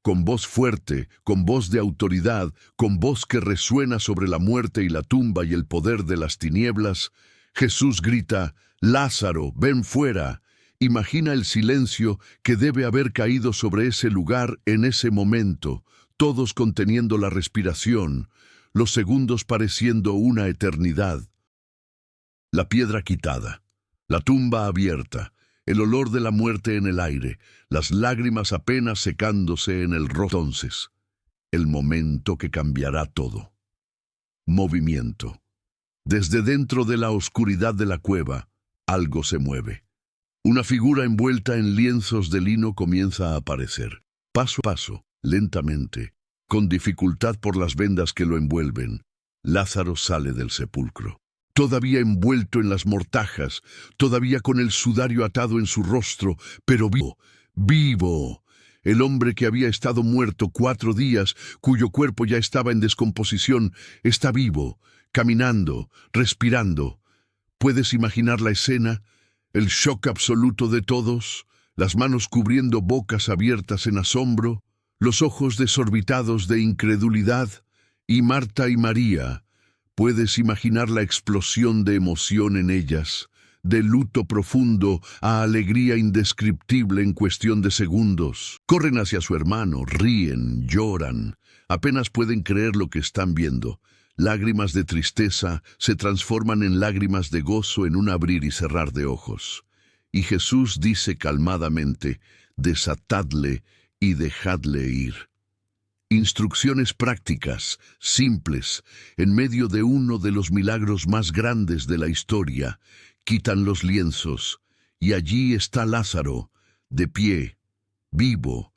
Con voz fuerte, con voz de autoridad, con voz que resuena sobre la muerte y la tumba y el poder de las tinieblas, Jesús grita, «Lázaro, ven fuera». Imagina el silencio que debe haber caído sobre ese lugar en ese momento, todos conteniendo la respiración, los segundos pareciendo una eternidad. La piedra quitada, la tumba abierta, el olor de la muerte en el aire, las lágrimas apenas secándose en el rostro. Entonces, el momento que cambiará todo. Movimiento. Desde dentro de la oscuridad de la cueva, algo se mueve. Una figura envuelta en lienzos de lino comienza a aparecer. Paso a paso, lentamente, con dificultad por las vendas que lo envuelven, Lázaro sale del sepulcro. Todavía envuelto en las mortajas, todavía con el sudario atado en su rostro, pero vivo, vivo. El hombre que había estado muerto 4 días, cuyo cuerpo ya estaba en descomposición, está vivo, caminando, respirando. ¿Puedes imaginar la escena? El shock absoluto de todos, las manos cubriendo bocas abiertas en asombro, los ojos desorbitados de incredulidad, y Marta y María. ¿Puedes imaginar la explosión de emoción en ellas, de luto profundo a alegría indescriptible en cuestión de segundos. Corren hacia su hermano, ríen, lloran, apenas pueden creer lo que están viendo. Lágrimas de tristeza se transforman en lágrimas de gozo en un abrir y cerrar de ojos. Y Jesús dice calmadamente: «Desatadle y dejadle ir». Instrucciones prácticas, simples, en medio de uno de los milagros más grandes de la historia. Quitan los lienzos, y allí está Lázaro, de pie, vivo,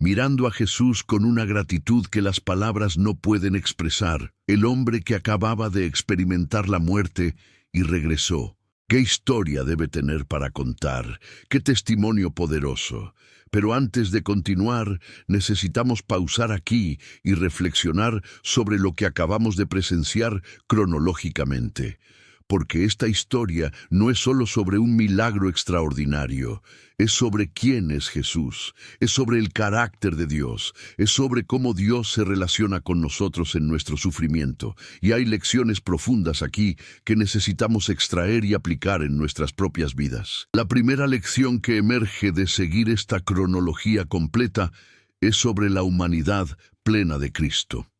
mirando a Jesús con una gratitud que las palabras no pueden expresar. El hombre que acababa de experimentar la muerte y regresó. ¿Qué historia debe tener para contar? ¡Qué testimonio poderoso! Pero antes de continuar, necesitamos pausar aquí y reflexionar sobre lo que acabamos de presenciar cronológicamente. Porque esta historia no es solo sobre un milagro extraordinario, es sobre quién es Jesús, es sobre el carácter de Dios, es sobre cómo Dios se relaciona con nosotros en nuestro sufrimiento. Y hay lecciones profundas aquí que necesitamos extraer y aplicar en nuestras propias vidas. La primera lección que emerge de seguir esta cronología completa es sobre la humanidad plena de Cristo.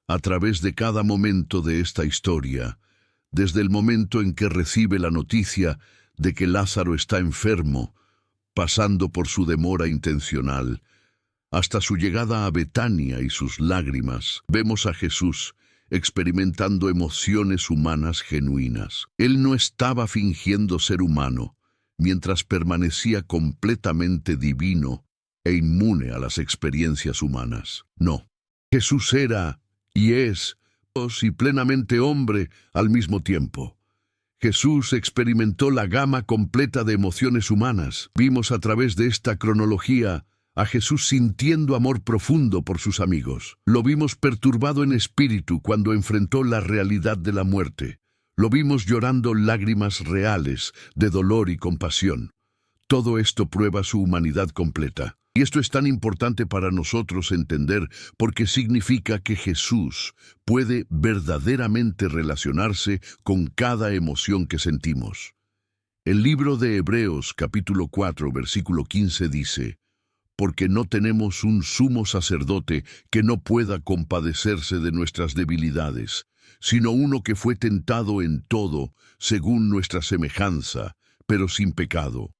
A través de cada momento de esta historia, desde el momento en que recibe la noticia de que Lázaro está enfermo, pasando por su demora intencional, hasta su llegada a Betania y sus lágrimas, vemos a Jesús experimentando emociones humanas genuinas. Él no estaba fingiendo ser humano, mientras permanecía completamente divino e inmune a las experiencias humanas. No, Jesús era y es Dios y plenamente hombre al mismo tiempo. Jesús experimentó la gama completa de emociones humanas. Vimos a través de esta cronología a Jesús sintiendo amor profundo por sus amigos. Lo vimos perturbado en espíritu cuando enfrentó la realidad de la muerte. Lo vimos llorando lágrimas reales de dolor y compasión. Todo esto prueba su humanidad completa. Y esto es tan importante para nosotros entender porque significa que Jesús puede verdaderamente relacionarse con cada emoción que sentimos. El libro de Hebreos, capítulo 4, versículo 15 dice: «Porque no tenemos un sumo sacerdote que no pueda compadecerse de nuestras debilidades, sino uno que fue tentado en todo, según nuestra semejanza, pero sin pecado».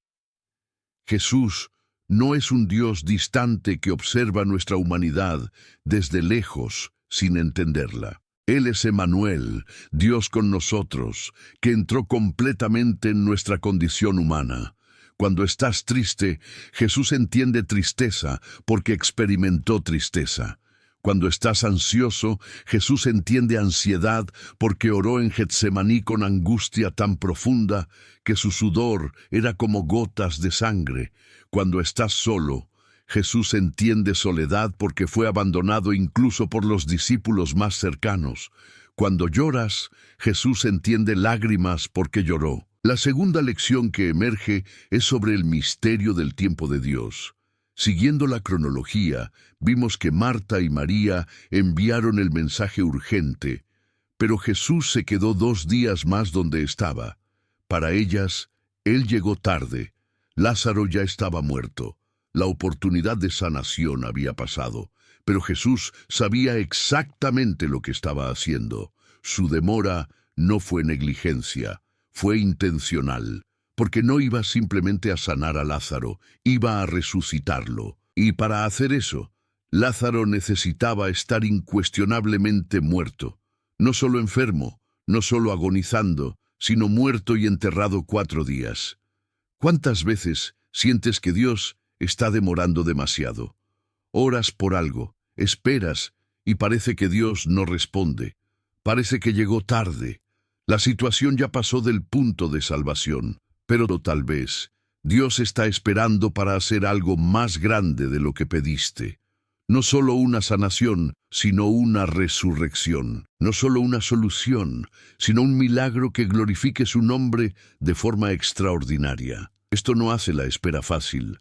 Jesús no es un Dios distante que observa nuestra humanidad desde lejos sin entenderla. Él es Emmanuel, Dios con nosotros, que entró completamente en nuestra condición humana. Cuando estás triste, Jesús entiende tristeza porque experimentó tristeza. Cuando estás ansioso, Jesús entiende ansiedad porque oró en Getsemaní con angustia tan profunda que su sudor era como gotas de sangre. Cuando estás solo, Jesús entiende soledad porque fue abandonado incluso por los discípulos más cercanos. Cuando lloras, Jesús entiende lágrimas porque lloró. La segunda lección que emerge es sobre el misterio del tiempo de Dios. Siguiendo la cronología, vimos que Marta y María enviaron el mensaje urgente, pero Jesús se quedó 2 días más donde estaba. Para ellas, Él llegó tarde. Lázaro ya estaba muerto. La oportunidad de sanación había pasado, pero Jesús sabía exactamente lo que estaba haciendo. Su demora no fue negligencia, fue intencional. Porque no iba simplemente a sanar a Lázaro, iba a resucitarlo. Y para hacer eso, Lázaro necesitaba estar incuestionablemente muerto. No solo enfermo, no solo agonizando, sino muerto y enterrado 4 días. ¿Cuántas veces sientes que Dios está demorando demasiado? Oras por algo, esperas, y parece que Dios no responde. Parece que llegó tarde. La situación ya pasó del punto de salvación. Pero tal vez Dios está esperando para hacer algo más grande de lo que pediste. No solo una sanación, sino una resurrección. No solo una solución, sino un milagro que glorifique su nombre de forma extraordinaria. Esto no hace la espera fácil.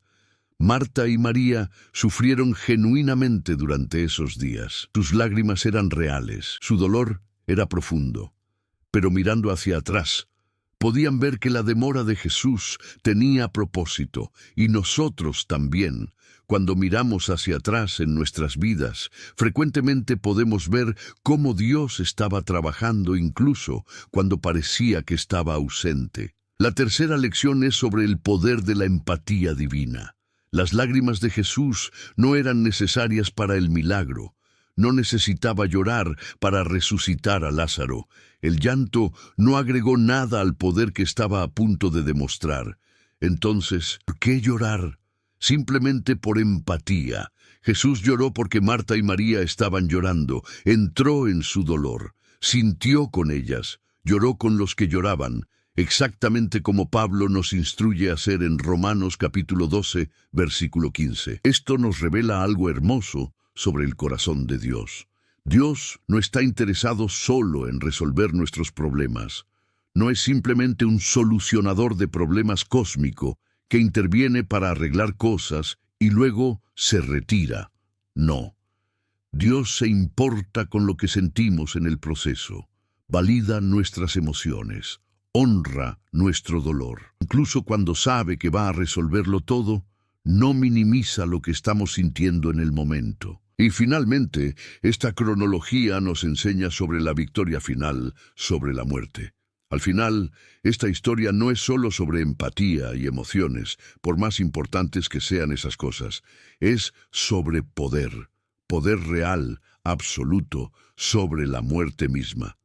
Marta y María sufrieron genuinamente durante esos días. Sus lágrimas eran reales, su dolor era profundo. Pero mirando hacia atrás, podían ver que la demora de Jesús tenía propósito, y nosotros también. Cuando miramos hacia atrás en nuestras vidas, frecuentemente podemos ver cómo Dios estaba trabajando incluso cuando parecía que estaba ausente. La tercera lección es sobre el poder de la empatía divina. Las lágrimas de Jesús no eran necesarias para el milagro. No necesitaba llorar para resucitar a Lázaro. El llanto no agregó nada al poder que estaba a punto de demostrar. Entonces, ¿por qué llorar? Simplemente por empatía. Jesús lloró porque Marta y María estaban llorando. Entró en su dolor. Sintió con ellas. Lloró con los que lloraban. Exactamente como Pablo nos instruye a hacer en Romanos capítulo 12, versículo 15. Esto nos revela algo hermoso sobre el corazón de Dios. Dios no está interesado solo en resolver nuestros problemas. No es simplemente un solucionador de problemas cósmico que interviene para arreglar cosas y luego se retira. No. Dios se importa con lo que sentimos en el proceso. Valida nuestras emociones. Honra nuestro dolor. Incluso cuando sabe que va a resolverlo todo, no minimiza lo que estamos sintiendo en el momento. Y finalmente, esta cronología nos enseña sobre la victoria final sobre la muerte. Al final, esta historia no es solo sobre empatía y emociones, por más importantes que sean esas cosas. Es sobre poder, poder real, absoluto, sobre la muerte misma.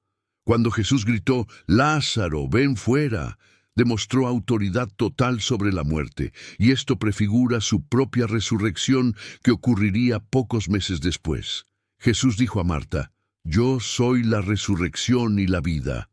Cuando Jesús gritó, «Lázaro, ven fuera», demostró autoridad total sobre la muerte, y esto prefigura su propia resurrección que ocurriría pocos meses después. Jesús dijo a Marta, «Yo soy la resurrección y la vida».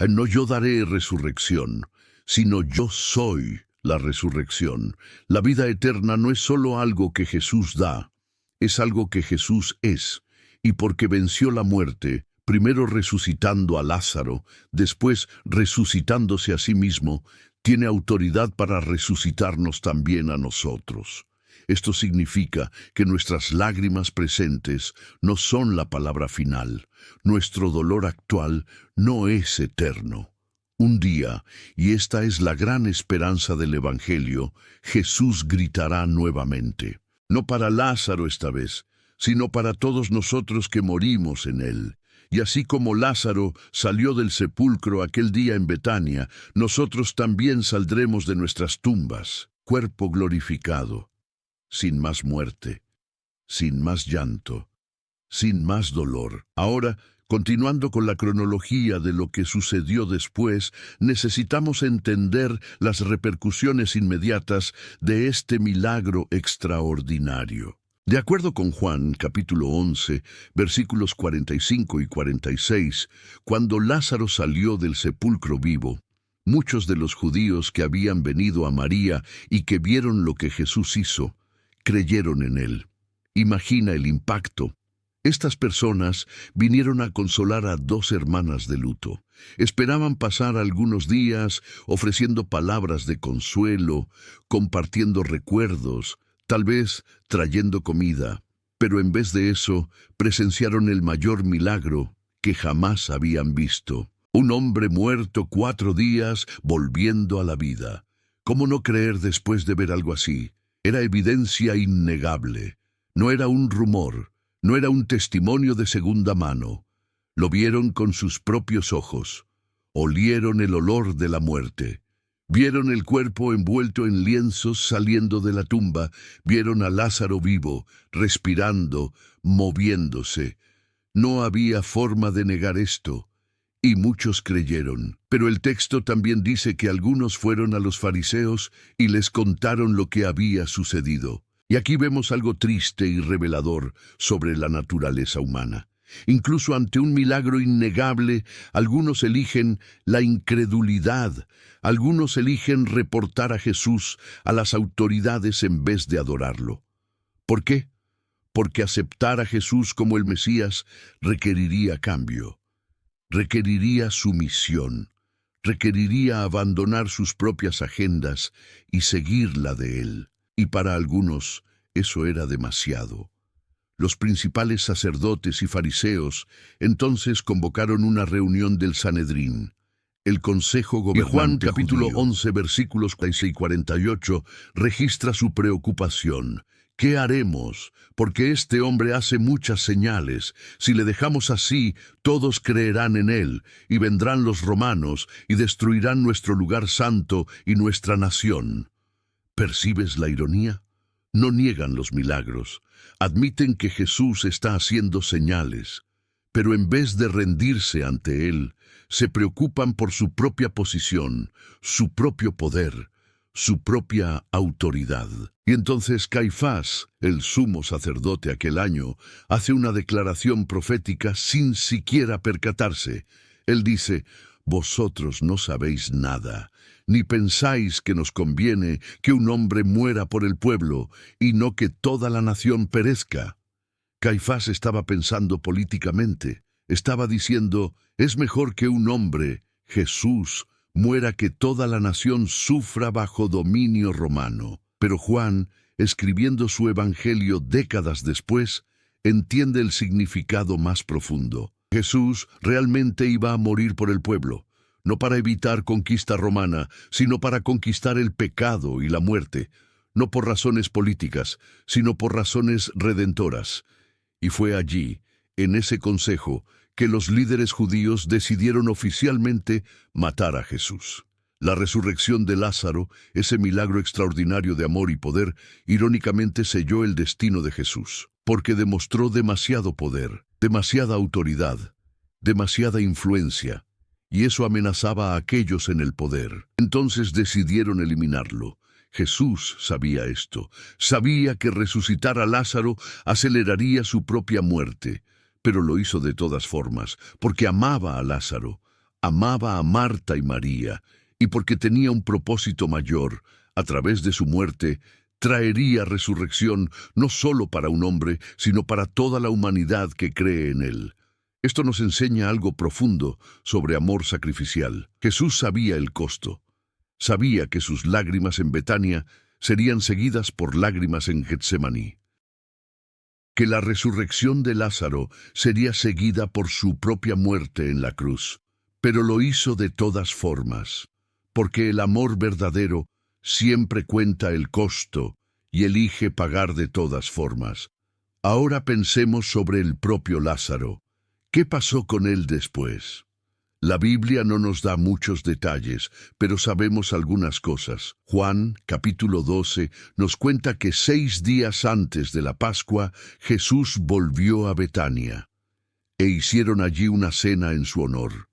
No yo daré resurrección, sino yo soy la resurrección. La vida eterna no es solo algo que Jesús da, es algo que Jesús es, y porque venció la muerte, primero resucitando a Lázaro, después resucitándose a sí mismo, tiene autoridad para resucitarnos también a nosotros. Esto significa que nuestras lágrimas presentes no son la palabra final. Nuestro dolor actual no es eterno. Un día, y esta es la gran esperanza del Evangelio, Jesús gritará nuevamente. No para Lázaro esta vez, sino para todos nosotros que morimos en él. Y así como Lázaro salió del sepulcro aquel día en Betania, nosotros también saldremos de nuestras tumbas, cuerpo glorificado, sin más muerte, sin más llanto, sin más dolor. Ahora, continuando con la cronología de lo que sucedió después, necesitamos entender las repercusiones inmediatas de este milagro extraordinario. De acuerdo con Juan, capítulo 11, versículos 45 y 46, cuando Lázaro salió del sepulcro vivo, muchos de los judíos que habían venido a María y que vieron lo que Jesús hizo, creyeron en él. Imagina el impacto. Estas personas vinieron a consolar a dos hermanas de luto. Esperaban pasar algunos días ofreciendo palabras de consuelo, compartiendo recuerdos, tal vez trayendo comida, pero en vez de eso, presenciaron el mayor milagro que jamás habían visto. Un hombre muerto 4 días volviendo a la vida. ¿Cómo no creer después de ver algo así? Era evidencia innegable. No era un rumor, no era un testimonio de segunda mano. Lo vieron con sus propios ojos. Olieron el olor de la muerte. Vieron el cuerpo envuelto en lienzos saliendo de la tumba. Vieron a Lázaro vivo, respirando, moviéndose. No había forma de negar esto. Y muchos creyeron. Pero el texto también dice que algunos fueron a los fariseos y les contaron lo que había sucedido. Y aquí vemos algo triste y revelador sobre la naturaleza humana. Incluso ante un milagro innegable, algunos eligen la incredulidad. Algunos eligen reportar a Jesús a las autoridades en vez de adorarlo. ¿Por qué? Porque aceptar a Jesús como el Mesías requeriría cambio. Requeriría sumisión, requeriría abandonar sus propias agendas y seguir la de él. Y para algunos eso era demasiado. Los principales sacerdotes y fariseos entonces convocaron una reunión del Sanedrín. el consejo gobernante. Y Juan capítulo judío. 11 versículos 46 y 48 registra su preocupación. ¿Qué haremos? Porque este hombre hace muchas señales. Si le dejamos así, todos creerán en él, y vendrán los romanos, y destruirán nuestro lugar santo y nuestra nación. ¿Percibes la ironía? No niegan los milagros. Admiten que Jesús está haciendo señales. Pero en vez de rendirse ante él, se preocupan por su propia posición, su propio poder, su propia autoridad. Y entonces Caifás, el sumo sacerdote aquel año, hace una declaración profética sin siquiera percatarse. Él dice: «Vosotros no sabéis nada, ni pensáis que nos conviene que un hombre muera por el pueblo, y no que toda la nación perezca». Caifás estaba pensando políticamente. Estaba diciendo: es mejor que un hombre, Jesús, muera que toda la nación sufra bajo dominio romano. Pero Juan, escribiendo su evangelio décadas después, entiende el significado más profundo. Jesús realmente iba a morir por el pueblo, no para evitar conquista romana, sino para conquistar el pecado y la muerte, no por razones políticas, sino por razones redentoras. Y fue allí, en ese consejo, que los líderes judíos decidieron oficialmente matar a Jesús. La resurrección de Lázaro, ese milagro extraordinario de amor y poder, irónicamente selló el destino de Jesús, porque demostró demasiado poder, demasiada autoridad, demasiada influencia, y eso amenazaba a aquellos en el poder. Entonces decidieron eliminarlo. Jesús sabía esto, sabía que resucitar a Lázaro aceleraría su propia muerte, pero lo hizo de todas formas, porque amaba a Lázaro, amaba a Marta y María, y porque tenía un propósito mayor. A través de su muerte, traería resurrección no solo para un hombre, sino para toda la humanidad que cree en él. Esto nos enseña algo profundo sobre amor sacrificial. Jesús sabía el costo. Sabía que sus lágrimas en Betania serían seguidas por lágrimas en Getsemaní, que la resurrección de Lázaro sería seguida por su propia muerte en la cruz. Pero lo hizo de todas formas, porque el amor verdadero siempre cuenta el costo y elige pagar de todas formas. Ahora pensemos sobre el propio Lázaro. ¿Qué pasó con él después? La Biblia no nos da muchos detalles, pero sabemos algunas cosas. Juan, capítulo 12, nos cuenta que 6 días antes de la Pascua, Jesús volvió a Betania, e hicieron allí una cena en su honor.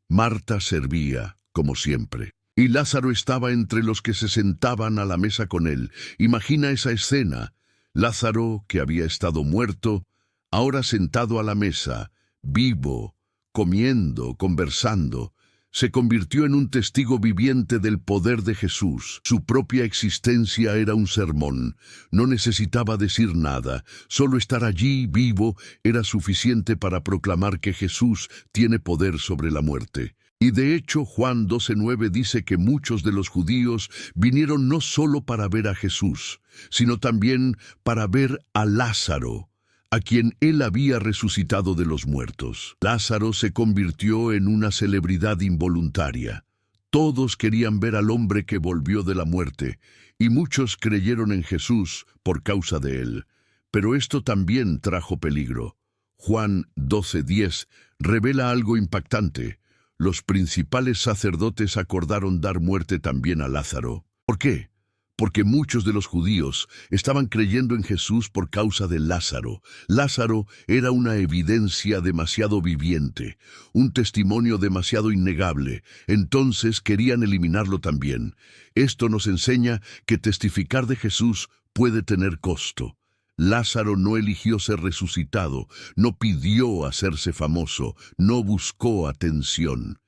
Marta servía, como siempre, y Lázaro estaba entre los que se sentaban a la mesa con él. Imagina esa escena. Lázaro, que había estado muerto, ahora sentado a la mesa, vivo, comiendo, conversando, se convirtió en un testigo viviente del poder de Jesús. Su propia existencia era un sermón. No necesitaba decir nada. Solo estar allí, vivo, era suficiente para proclamar que Jesús tiene poder sobre la muerte. Y de hecho, Juan 12:9 dice que muchos de los judíos vinieron no solo para ver a Jesús, sino también para ver a Lázaro, a quien él había resucitado de los muertos. Lázaro se convirtió en una celebridad involuntaria. Todos querían ver al hombre que volvió de la muerte, y muchos creyeron en Jesús por causa de él. Pero esto también trajo peligro. Juan 12:10 revela algo impactante. Los principales sacerdotes acordaron dar muerte también a Lázaro. ¿Por qué? Porque muchos de los judíos estaban creyendo en Jesús por causa de Lázaro. Lázaro era una evidencia demasiado viviente, un testimonio demasiado innegable. Entonces querían eliminarlo también. Esto nos enseña que testificar de Jesús puede tener costo. Lázaro no eligió ser resucitado, no pidió hacerse famoso, no buscó atención.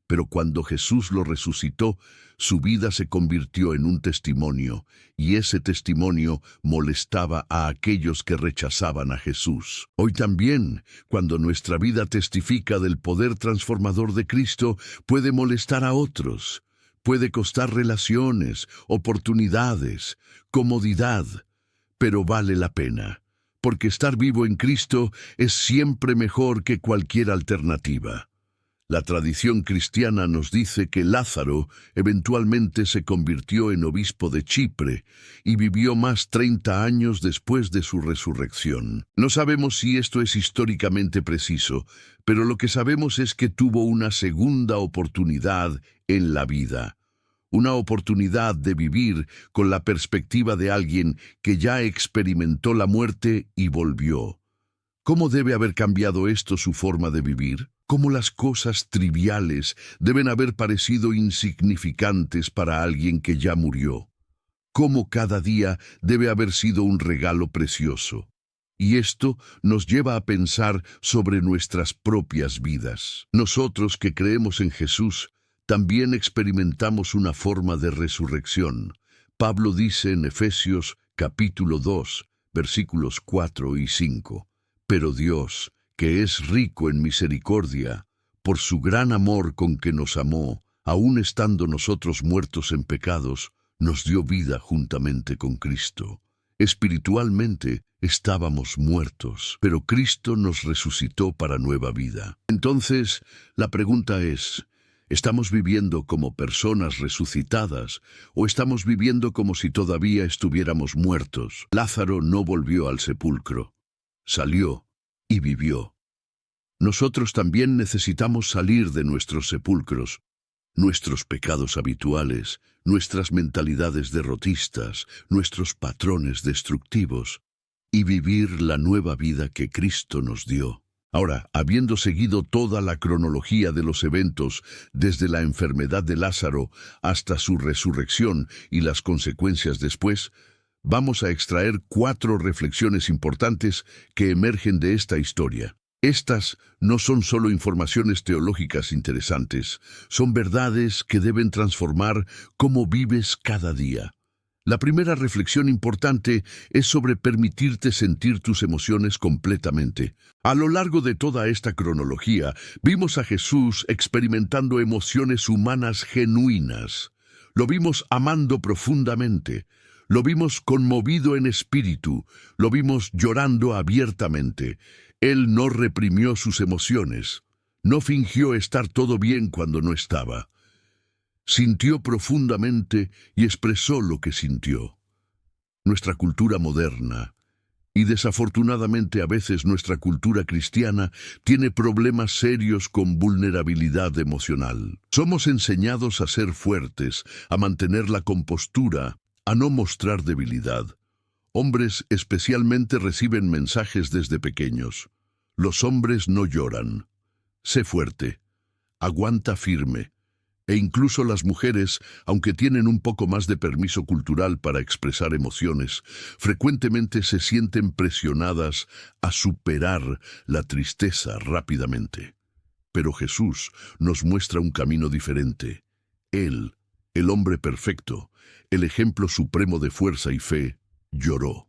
Pero cuando Jesús lo resucitó, su vida se convirtió en un testimonio, y ese testimonio molestaba a aquellos que rechazaban a Jesús. Hoy también, cuando nuestra vida testifica del poder transformador de Cristo, puede molestar a otros. Puede costar relaciones, oportunidades, comodidad, pero vale la pena, porque estar vivo en Cristo es siempre mejor que cualquier alternativa. La tradición cristiana nos dice que Lázaro eventualmente se convirtió en obispo de Chipre y vivió más 30 años después de su resurrección. No sabemos si esto es históricamente preciso, pero lo que sabemos es que tuvo una segunda oportunidad en la vida. Una oportunidad de vivir con la perspectiva de alguien que ya experimentó la muerte y volvió. ¿Cómo debe haber cambiado esto su forma de vivir? ¿Cómo las cosas triviales deben haber parecido insignificantes para alguien que ya murió? ¿Cómo cada día debe haber sido un regalo precioso? Y esto nos lleva a pensar sobre nuestras propias vidas. Nosotros que creemos en Jesús, también experimentamos una forma de resurrección. Pablo dice en Efesios capítulo 2, versículos 4 y 5. Pero Dios, que es rico en misericordia, por su gran amor con que nos amó, aun estando nosotros muertos en pecados, nos dio vida juntamente con Cristo. Espiritualmente estábamos muertos, pero Cristo nos resucitó para nueva vida. Entonces, la pregunta es, ¿estamos viviendo como personas resucitadas o estamos viviendo como si todavía estuviéramos muertos? Lázaro no volvió al sepulcro. Salió y vivió. Nosotros también necesitamos salir de nuestros sepulcros, nuestros pecados habituales, nuestras mentalidades derrotistas, nuestros patrones destructivos, y vivir la nueva vida que Cristo nos dio. Ahora, habiendo seguido toda la cronología de los eventos, desde la enfermedad de Lázaro hasta su resurrección y las consecuencias después, vamos a extraer 4 reflexiones importantes que emergen de esta historia. Estas no son solo informaciones teológicas interesantes, son verdades que deben transformar cómo vives cada día. La primera reflexión importante es sobre permitirte sentir tus emociones completamente. A lo largo de toda esta cronología, vimos a Jesús experimentando emociones humanas genuinas. Lo vimos amando profundamente. Lo vimos conmovido en espíritu, lo vimos llorando abiertamente. Él no reprimió sus emociones, no fingió estar todo bien cuando no estaba. Sintió profundamente y expresó lo que sintió. Nuestra cultura moderna, y desafortunadamente a veces nuestra cultura cristiana, tiene problemas serios con vulnerabilidad emocional. Somos enseñados a ser fuertes, a mantener la compostura, a no mostrar debilidad. Hombres especialmente reciben mensajes desde pequeños. Los hombres no lloran. Sé fuerte. Aguanta firme. E incluso las mujeres, aunque tienen un poco más de permiso cultural para expresar emociones, frecuentemente se sienten presionadas a superar la tristeza rápidamente. Pero Jesús nos muestra un camino diferente. Él, el hombre perfecto, el ejemplo supremo de fuerza y fe, lloró.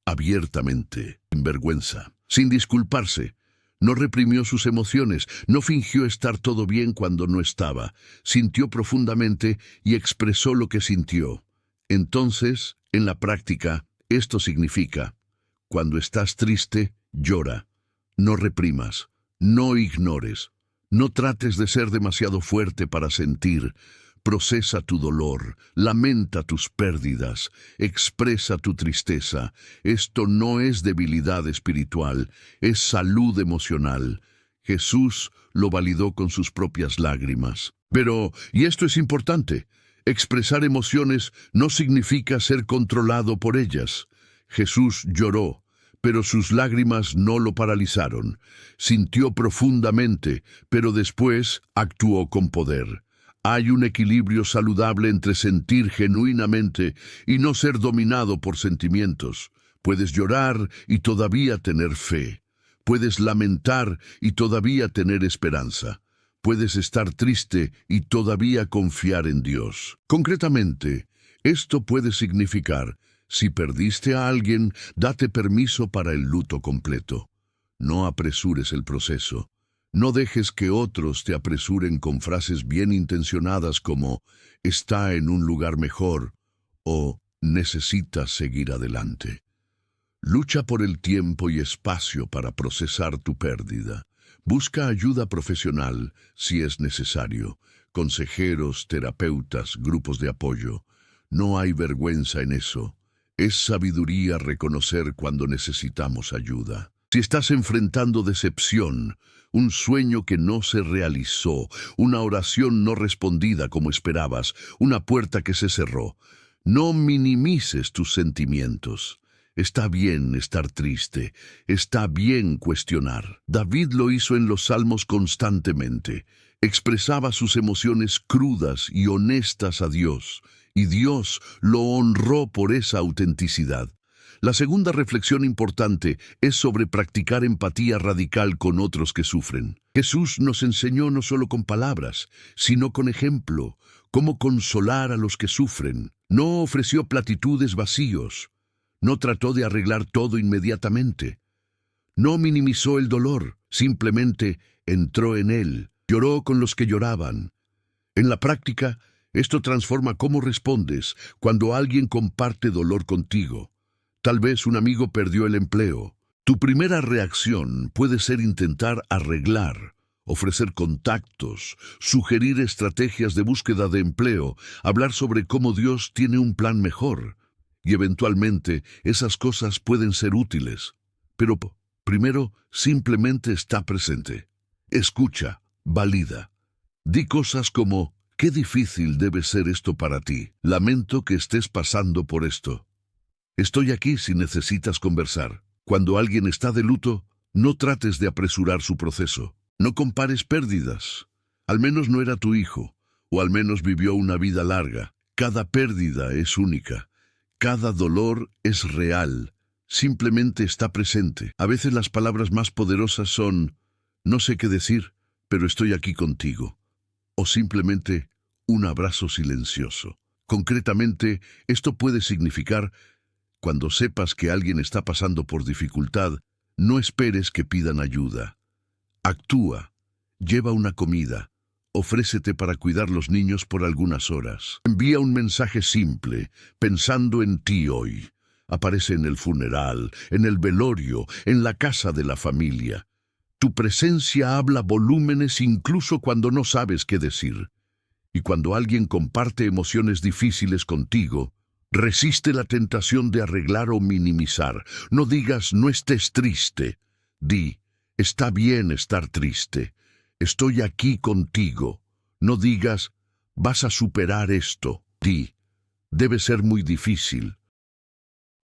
Abiertamente, sin vergüenza, sin disculparse. No reprimió sus emociones, no fingió estar todo bien cuando no estaba. Sintió profundamente y expresó lo que sintió. Entonces, en la práctica, esto significa, cuando estás triste, llora. No reprimas, no ignores, no trates de ser demasiado fuerte para sentir. Procesa tu dolor, lamenta tus pérdidas, expresa tu tristeza. Esto no es debilidad espiritual, es salud emocional. Jesús lo validó con sus propias lágrimas. Pero, y esto es importante, expresar emociones no significa ser controlado por ellas. Jesús lloró, pero sus lágrimas no lo paralizaron. Sintió profundamente, pero después actuó con poder. Hay un equilibrio saludable entre sentir genuinamente y no ser dominado por sentimientos. Puedes llorar y todavía tener fe. Puedes lamentar y todavía tener esperanza. Puedes estar triste y todavía confiar en Dios. Concretamente, esto puede significar, si perdiste a alguien, date permiso para el luto completo. No apresures el proceso. No dejes que otros te apresuren con frases bien intencionadas como «está en un lugar mejor» o «necesitas seguir adelante». Lucha por el tiempo y espacio para procesar tu pérdida. Busca ayuda profesional si es necesario. Consejeros, terapeutas, grupos de apoyo. No hay vergüenza en eso. Es sabiduría reconocer cuando necesitamos ayuda. Si estás enfrentando decepción, un sueño que no se realizó, una oración no respondida como esperabas, una puerta que se cerró, no minimices tus sentimientos. Está bien estar triste, está bien cuestionar. David lo hizo en los Salmos constantemente. Expresaba sus emociones crudas y honestas a Dios, y Dios lo honró por esa autenticidad. La segunda reflexión importante es sobre practicar empatía radical con otros que sufren. Jesús nos enseñó no solo con palabras, sino con ejemplo, cómo consolar a los que sufren. No ofreció platitudes vacíos. No trató de arreglar todo inmediatamente. No minimizó el dolor, simplemente entró en él, lloró con los que lloraban. En la práctica, esto transforma cómo respondes cuando alguien comparte dolor contigo. Tal vez un amigo perdió el empleo. Tu primera reacción puede ser intentar arreglar, ofrecer contactos, sugerir estrategias de búsqueda de empleo, hablar sobre cómo Dios tiene un plan mejor. Y eventualmente esas cosas pueden ser útiles. Pero primero, simplemente está presente. Escucha, valida. Di cosas como, qué difícil debe ser esto para ti. Lamento que estés pasando por esto. Estoy aquí si necesitas conversar. Cuando alguien está de luto, no trates de apresurar su proceso. No compares pérdidas. Al menos no era tu hijo, o al menos vivió una vida larga. Cada pérdida es única. Cada dolor es real, simplemente está presente. A veces las palabras más poderosas son, no sé qué decir, pero estoy aquí contigo. O simplemente, un abrazo silencioso. Concretamente, esto puede significar, cuando sepas que alguien está pasando por dificultad, no esperes que pidan ayuda. Actúa, lleva una comida. Ofrécete para cuidar los niños por algunas horas. Envía un mensaje simple, pensando en ti hoy. Aparece en el funeral, en el velorio, en la casa de la familia. Tu presencia habla volúmenes incluso cuando no sabes qué decir. Y cuando alguien comparte emociones difíciles contigo, resiste la tentación de arreglar o minimizar. No digas, no estés triste. Di, está bien estar triste. Estoy aquí contigo. No digas, vas a superar esto. Di, debe ser muy difícil.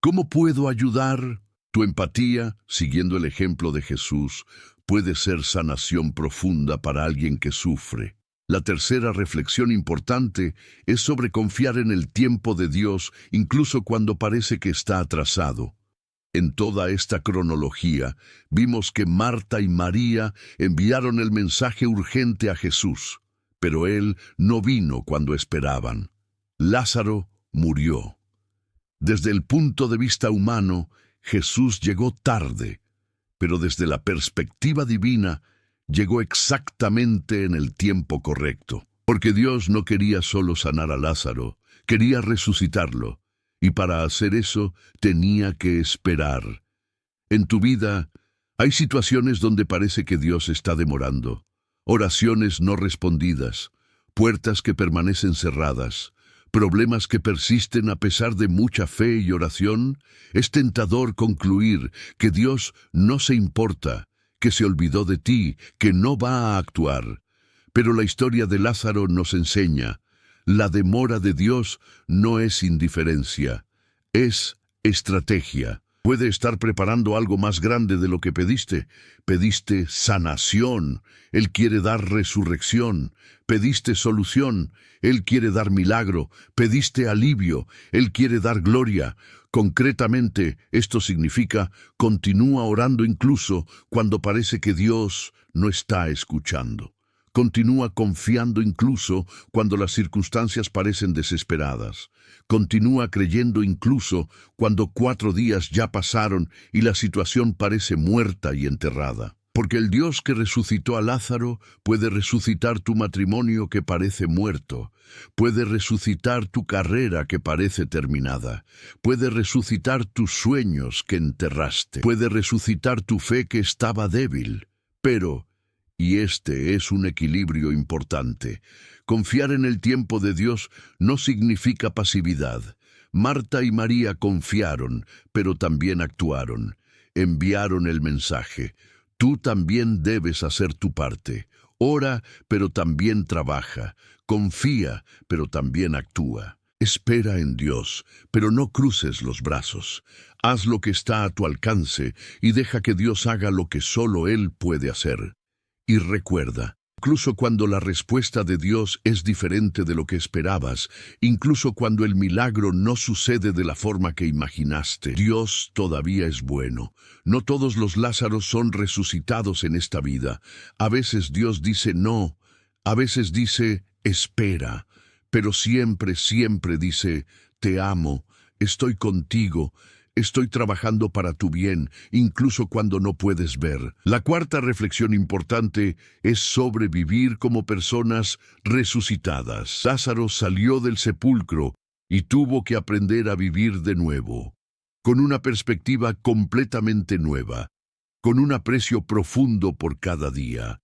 ¿Cómo puedo ayudar? Tu empatía, siguiendo el ejemplo de Jesús, puede ser sanación profunda para alguien que sufre. La tercera reflexión importante es sobre confiar en el tiempo de Dios, incluso cuando parece que está atrasado. En toda esta cronología, vimos que Marta y María enviaron el mensaje urgente a Jesús, pero Él no vino cuando esperaban. Lázaro murió. Desde el punto de vista humano, Jesús llegó tarde, pero desde la perspectiva divina, llegó exactamente en el tiempo correcto. Porque Dios no quería solo sanar a Lázaro, quería resucitarlo. Y para hacer eso, tenía que esperar. En tu vida, hay situaciones donde parece que Dios está demorando. Oraciones no respondidas, puertas que permanecen cerradas, problemas que persisten a pesar de mucha fe y oración. Es tentador concluir que Dios no se importa, que se olvidó de ti, que no va a actuar. Pero la historia de Lázaro nos enseña, la demora de Dios no es indiferencia, es estrategia. Puede estar preparando algo más grande de lo que pediste. Pediste sanación, Él quiere dar resurrección. Pediste solución, Él quiere dar milagro. Pediste alivio, Él quiere dar gloria. Concretamente, esto significa, continúa orando incluso cuando parece que Dios no está escuchando. Continúa confiando incluso cuando las circunstancias parecen desesperadas. Continúa creyendo incluso cuando 4 días ya pasaron y la situación parece muerta y enterrada. Porque el Dios que resucitó a Lázaro puede resucitar tu matrimonio que parece muerto, puede resucitar tu carrera que parece terminada, puede resucitar tus sueños que enterraste, puede resucitar tu fe que estaba débil, pero Y este es un equilibrio importante. Confiar en el tiempo de Dios no significa pasividad. Marta y María confiaron, pero también actuaron. Enviaron el mensaje. Tú también debes hacer tu parte. Ora, pero también trabaja. Confía, pero también actúa. Espera en Dios, pero no cruces los brazos. Haz lo que está a tu alcance y deja que Dios haga lo que solo Él puede hacer. Y recuerda, incluso cuando la respuesta de Dios es diferente de lo que esperabas, incluso cuando el milagro no sucede de la forma que imaginaste, Dios todavía es bueno. No todos los Lázaros son resucitados en esta vida. A veces Dios dice no, a veces dice espera, pero siempre, siempre dice te amo, estoy contigo. Estoy trabajando para tu bien, incluso cuando no puedes ver. La cuarta reflexión importante es sobrevivir como personas resucitadas. Lázaro salió del sepulcro y tuvo que aprender a vivir de nuevo, con una perspectiva completamente nueva, con un aprecio profundo por cada día,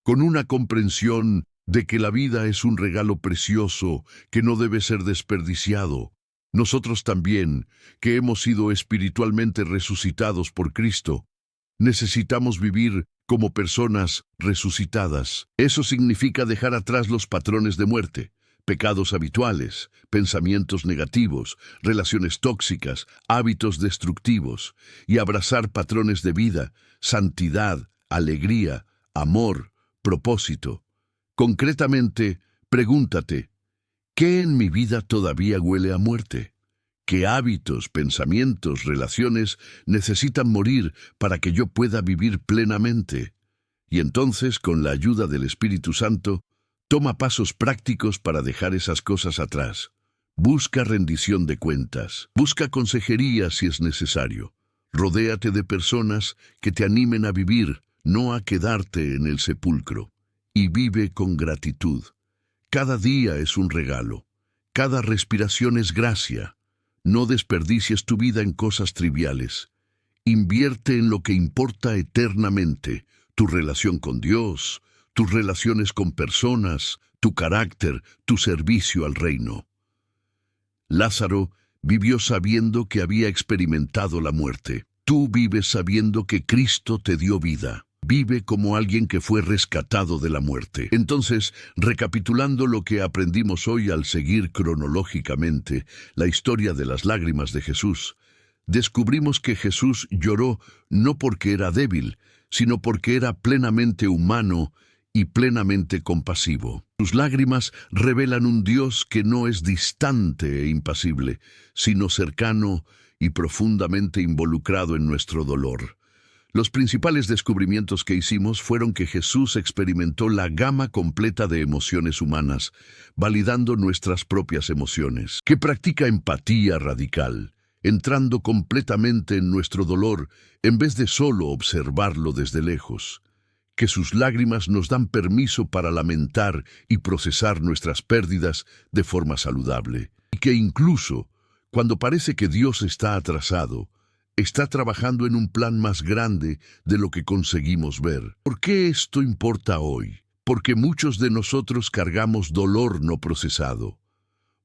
con una comprensión de que la vida es un regalo precioso que no debe ser desperdiciado. Nosotros también, que hemos sido espiritualmente resucitados por Cristo, necesitamos vivir como personas resucitadas. Eso significa dejar atrás los patrones de muerte, pecados habituales, pensamientos negativos, relaciones tóxicas, hábitos destructivos, y abrazar patrones de vida, santidad, alegría, amor, propósito. Concretamente, pregúntate, ¿qué en mi vida todavía huele a muerte? ¿Qué hábitos, pensamientos, relaciones necesitan morir para que yo pueda vivir plenamente? Y entonces, con la ayuda del Espíritu Santo, toma pasos prácticos para dejar esas cosas atrás. Busca rendición de cuentas. Busca consejería si es necesario. Rodéate de personas que te animen a vivir, no a quedarte en el sepulcro. Y vive con gratitud. Cada día es un regalo. Cada respiración es gracia. No desperdicies tu vida en cosas triviales. Invierte en lo que importa eternamente, tu relación con Dios, tus relaciones con personas, tu carácter, tu servicio al reino. Lázaro vivió sabiendo que había experimentado la muerte. Tú vives sabiendo que Cristo te dio vida. Vive como alguien que fue rescatado de la muerte. Entonces, recapitulando lo que aprendimos hoy al seguir cronológicamente la historia de las lágrimas de Jesús, descubrimos que Jesús lloró no porque era débil, sino porque era plenamente humano y plenamente compasivo. Sus lágrimas revelan un Dios que no es distante e impasible, sino cercano y profundamente involucrado en nuestro dolor. Los principales descubrimientos que hicimos fueron que Jesús experimentó la gama completa de emociones humanas, validando nuestras propias emociones, que practica empatía radical, entrando completamente en nuestro dolor en vez de solo observarlo desde lejos, que sus lágrimas nos dan permiso para lamentar y procesar nuestras pérdidas de forma saludable, y que incluso, cuando parece que Dios está atrasado, está trabajando en un plan más grande de lo que conseguimos ver. ¿Por qué esto importa hoy? Porque muchos de nosotros cargamos dolor no procesado.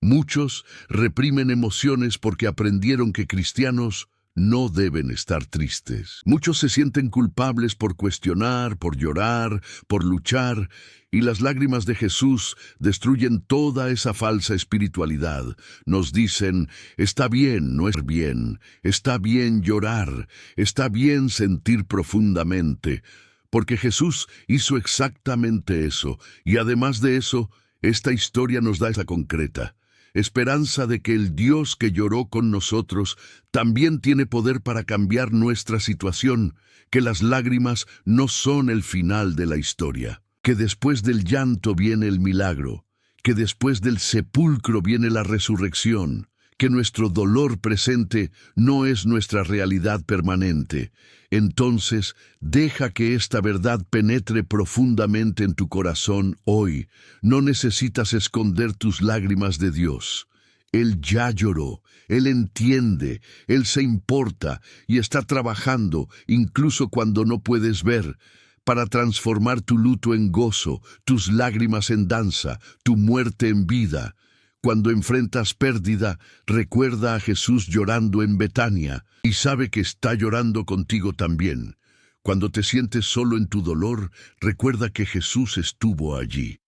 Muchos reprimen emociones porque aprendieron que cristianos no deben estar tristes. Muchos se sienten culpables por cuestionar, por llorar, por luchar, y las lágrimas de Jesús destruyen toda esa falsa espiritualidad. Nos dicen, está bien no es bien, está bien llorar, está bien sentir profundamente, porque Jesús hizo exactamente eso, y además de eso, esta historia nos da esa concreta esperanza de que el Dios que lloró con nosotros también tiene poder para cambiar nuestra situación, que las lágrimas no son el final de la historia, que después del llanto viene el milagro, que después del sepulcro viene la resurrección, que nuestro dolor presente no es nuestra realidad permanente. Entonces, deja que esta verdad penetre profundamente en tu corazón hoy. No necesitas esconder tus lágrimas de Dios. Él ya lloró, Él entiende, Él se importa y está trabajando, incluso cuando no puedes ver, para transformar tu luto en gozo, tus lágrimas en danza, tu muerte en vida. Cuando enfrentas pérdida, recuerda a Jesús llorando en Betania y sabe que está llorando contigo también. Cuando te sientes solo en tu dolor, recuerda que Jesús estuvo allí.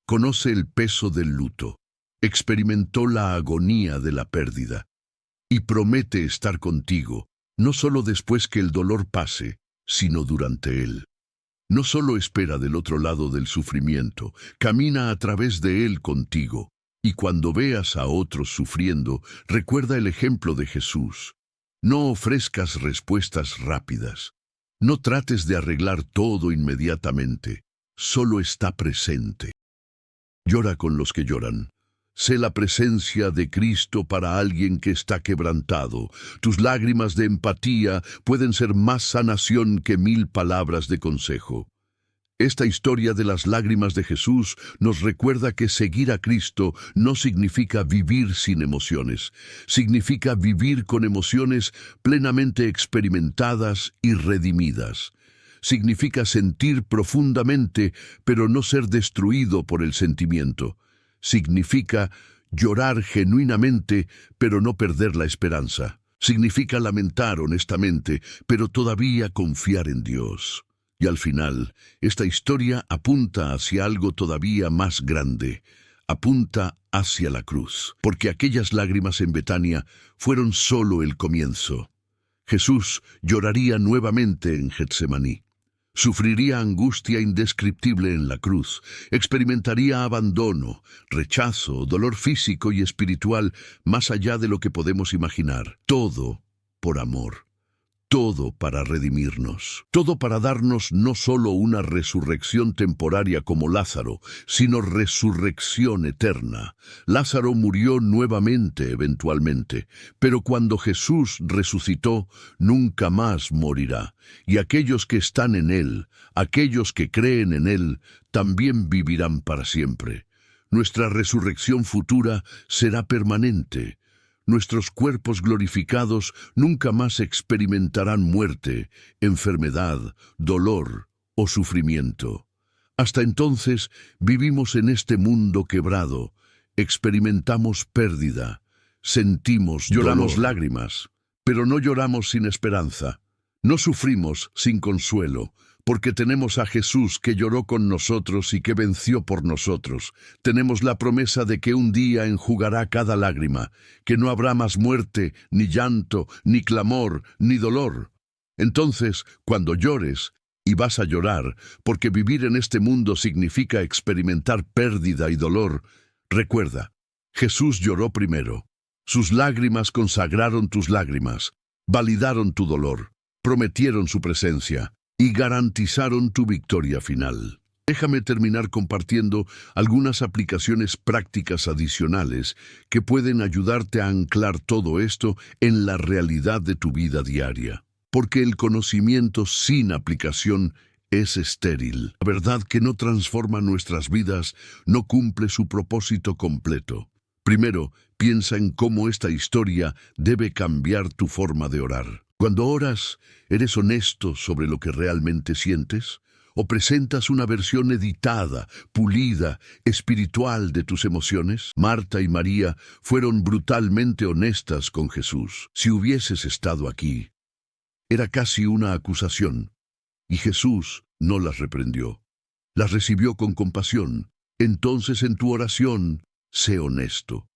Conoce el peso del luto, experimentó la agonía de la pérdida y promete estar contigo, no solo después que el dolor pase, sino durante él. No solo espera del otro lado del sufrimiento, camina a través de él contigo. Y cuando veas a otros sufriendo, recuerda el ejemplo de Jesús. No ofrezcas respuestas rápidas. No trates de arreglar todo inmediatamente. Solo está presente. Llora con los que lloran. Sé la presencia de Cristo para alguien que está quebrantado. Tus lágrimas de empatía pueden ser más sanación que 1000 palabras de consejo. Esta historia de las lágrimas de Jesús nos recuerda que seguir a Cristo no significa vivir sin emociones. Significa vivir con emociones plenamente experimentadas y redimidas. Significa sentir profundamente, pero no ser destruido por el sentimiento. Significa llorar genuinamente, pero no perder la esperanza. Significa lamentar honestamente, pero todavía confiar en Dios. Y al final, esta historia apunta hacia algo todavía más grande. Apunta hacia la cruz, porque aquellas lágrimas en Betania fueron solo el comienzo. Jesús lloraría nuevamente en Getsemaní. Sufriría angustia indescriptible en la cruz, experimentaría abandono, rechazo, dolor físico y espiritual más allá de lo que podemos imaginar. Todo por amor. Todo para redimirnos, todo para darnos no solo una resurrección temporaria como Lázaro, sino resurrección eterna. Lázaro murió nuevamente eventualmente, pero cuando Jesús resucitó, nunca más morirá. Y aquellos que están en Él, aquellos que creen en Él, también vivirán para siempre. Nuestra resurrección futura será permanente. Nuestros cuerpos glorificados nunca más experimentarán muerte, enfermedad, dolor o sufrimiento. Hasta entonces vivimos en este mundo quebrado, experimentamos pérdida, sentimos, lloramos lágrimas, pero no lloramos sin esperanza. No sufrimos sin consuelo, porque tenemos a Jesús que lloró con nosotros y que venció por nosotros. Tenemos la promesa de que un día enjugará cada lágrima, que no habrá más muerte, ni llanto, ni clamor, ni dolor. Entonces, cuando llores, y vas a llorar, porque vivir en este mundo significa experimentar pérdida y dolor, recuerda, Jesús lloró primero. Sus lágrimas consagraron tus lágrimas, validaron tu dolor, prometieron su presencia y garantizaron tu victoria final. Déjame terminar compartiendo algunas aplicaciones prácticas adicionales que pueden ayudarte a anclar todo esto en la realidad de tu vida diaria. Porque el conocimiento sin aplicación es estéril. La verdad que no transforma nuestras vidas no cumple su propósito completo. Primero, piensa en cómo esta historia debe cambiar tu forma de orar. Cuando oras, ¿eres honesto sobre lo que realmente sientes? ¿O presentas una versión editada, pulida, espiritual de tus emociones? Marta y María fueron brutalmente honestas con Jesús. Si hubieses estado aquí, era casi una acusación. Y Jesús no las reprendió. Las recibió con compasión. Entonces en tu oración, sé honesto.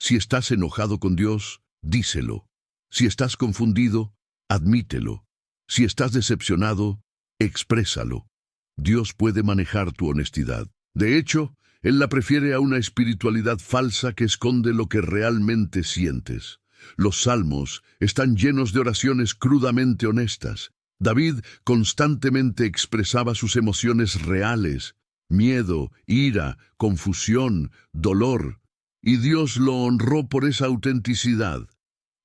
Si estás enojado con Dios, díselo. Si estás confundido, admítelo. Si estás decepcionado, exprésalo. Dios puede manejar tu honestidad. De hecho, Él la prefiere a una espiritualidad falsa que esconde lo que realmente sientes. Los salmos están llenos de oraciones crudamente honestas. David constantemente expresaba sus emociones reales: miedo, ira, confusión, dolor. Y Dios lo honró por esa autenticidad.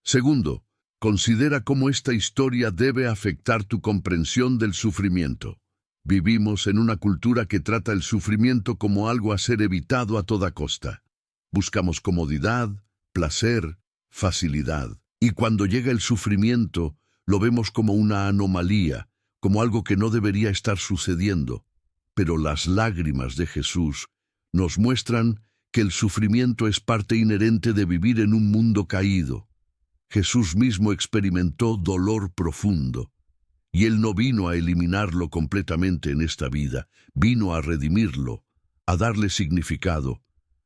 Segundo, considera cómo esta historia debe afectar tu comprensión del sufrimiento. Vivimos en una cultura que trata el sufrimiento como algo a ser evitado a toda costa. Buscamos comodidad, placer, facilidad. Y cuando llega el sufrimiento, lo vemos como una anomalía, como algo que no debería estar sucediendo. Pero las lágrimas de Jesús nos muestran que el sufrimiento es parte inherente de vivir en un mundo caído. Jesús mismo experimentó dolor profundo, y Él no vino a eliminarlo completamente en esta vida, vino a redimirlo, a darle significado,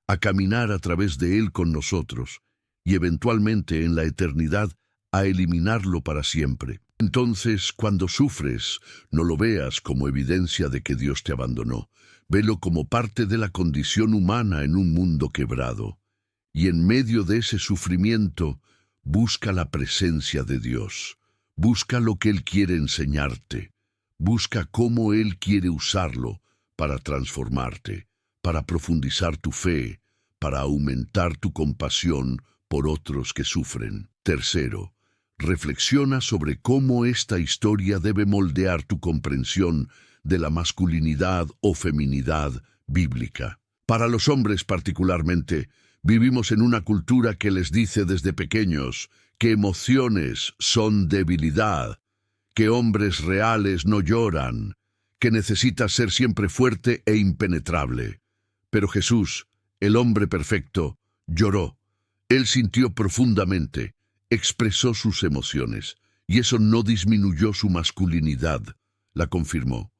a caminar a través de Él con nosotros, y eventualmente en la eternidad a eliminarlo para siempre. Entonces, cuando sufres, no lo veas como evidencia de que Dios te abandonó. Velo como parte de la condición humana en un mundo quebrado. Y en medio de ese sufrimiento, busca la presencia de Dios. Busca lo que Él quiere enseñarte. Busca cómo Él quiere usarlo para transformarte, para profundizar tu fe, para aumentar tu compasión por otros que sufren. Tercero, reflexiona sobre cómo esta historia debe moldear tu comprensión de la masculinidad o feminidad bíblica. Para los hombres particularmente, vivimos en una cultura que les dice desde pequeños que emociones son debilidad, que hombres reales no lloran, que necesitas ser siempre fuerte e impenetrable. Pero Jesús, el hombre perfecto, lloró. Él sintió profundamente, expresó sus emociones, y eso no disminuyó su masculinidad, la confirmó.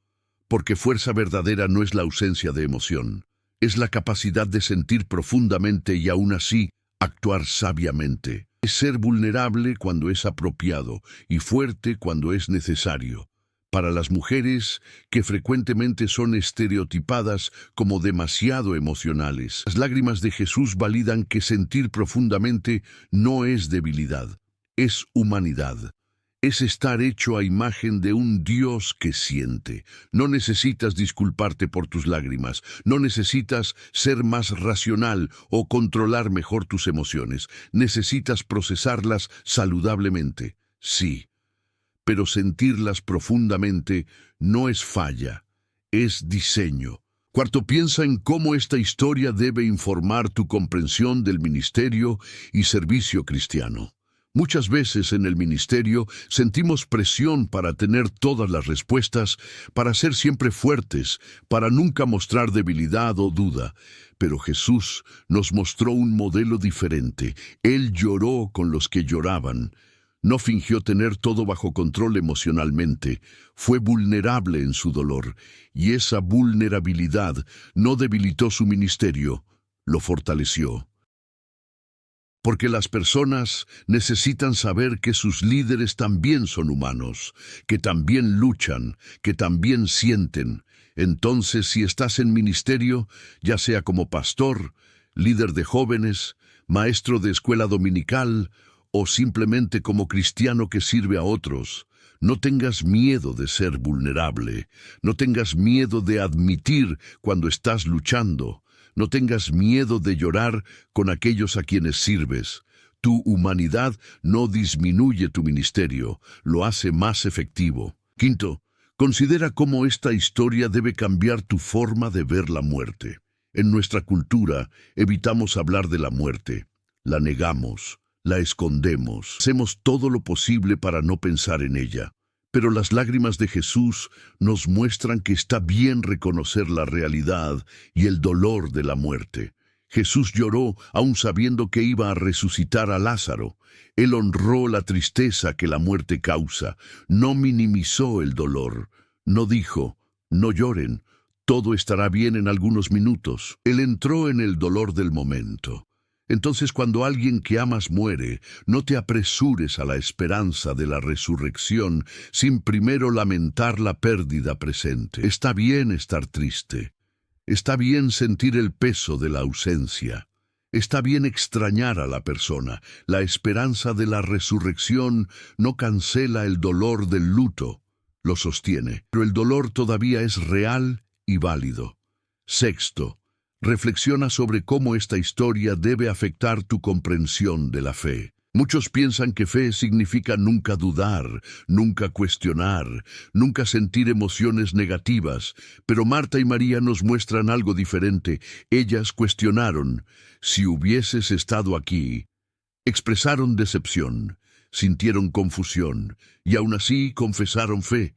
Porque fuerza verdadera no es la ausencia de emoción, es la capacidad de sentir profundamente y aún así actuar sabiamente. Es ser vulnerable cuando es apropiado y fuerte cuando es necesario. Para las mujeres, que frecuentemente son estereotipadas como demasiado emocionales, las lágrimas de Jesús validan que sentir profundamente no es debilidad, es humanidad. Es estar hecho a imagen de un Dios que siente. No necesitas disculparte por tus lágrimas, no necesitas ser más racional o controlar mejor tus emociones. Necesitas procesarlas saludablemente, sí. Pero sentirlas profundamente no es falla, es diseño. Cuarto, piensa en cómo esta historia debe informar tu comprensión del ministerio y servicio cristiano. Muchas veces en el ministerio sentimos presión para tener todas las respuestas, para ser siempre fuertes, para nunca mostrar debilidad o duda. Pero Jesús nos mostró un modelo diferente. Él lloró con los que lloraban. No fingió tener todo bajo control emocionalmente, fue vulnerable en su dolor, y esa vulnerabilidad no debilitó su ministerio, lo fortaleció. Porque las personas necesitan saber que sus líderes también son humanos, que también luchan, que también sienten. Entonces, si estás en ministerio, ya sea como pastor, líder de jóvenes, maestro de escuela dominical, o simplemente como cristiano que sirve a otros, no tengas miedo de ser vulnerable, no tengas miedo de admitir cuando estás luchando, no tengas miedo de llorar con aquellos a quienes sirves. Tu humanidad no disminuye tu ministerio, lo hace más efectivo. Quinto, considera cómo esta historia debe cambiar tu forma de ver la muerte. En nuestra cultura evitamos hablar de la muerte, la negamos, la escondemos, hacemos todo lo posible para no pensar en ella. Pero las lágrimas de Jesús nos muestran que está bien reconocer la realidad y el dolor de la muerte. Jesús lloró aún sabiendo que iba a resucitar a Lázaro. Él honró la tristeza que la muerte causa, no minimizó el dolor, no dijo, no lloren, todo estará bien en algunos minutos. Él entró en el dolor del momento. Entonces, cuando alguien que amas muere, no te apresures a la esperanza de la resurrección sin primero lamentar la pérdida presente. Está bien estar triste. Está bien sentir el peso de la ausencia. Está bien extrañar a la persona. La esperanza de la resurrección no cancela el dolor del luto, lo sostiene. Pero el dolor todavía es real y válido. Sexto, reflexiona sobre cómo esta historia debe afectar tu comprensión de la fe. Muchos piensan que fe significa nunca dudar, nunca cuestionar, nunca sentir emociones negativas, pero Marta y María nos muestran algo diferente. Ellas cuestionaron, si hubieses estado aquí. Expresaron decepción, sintieron confusión, y aún así confesaron fe.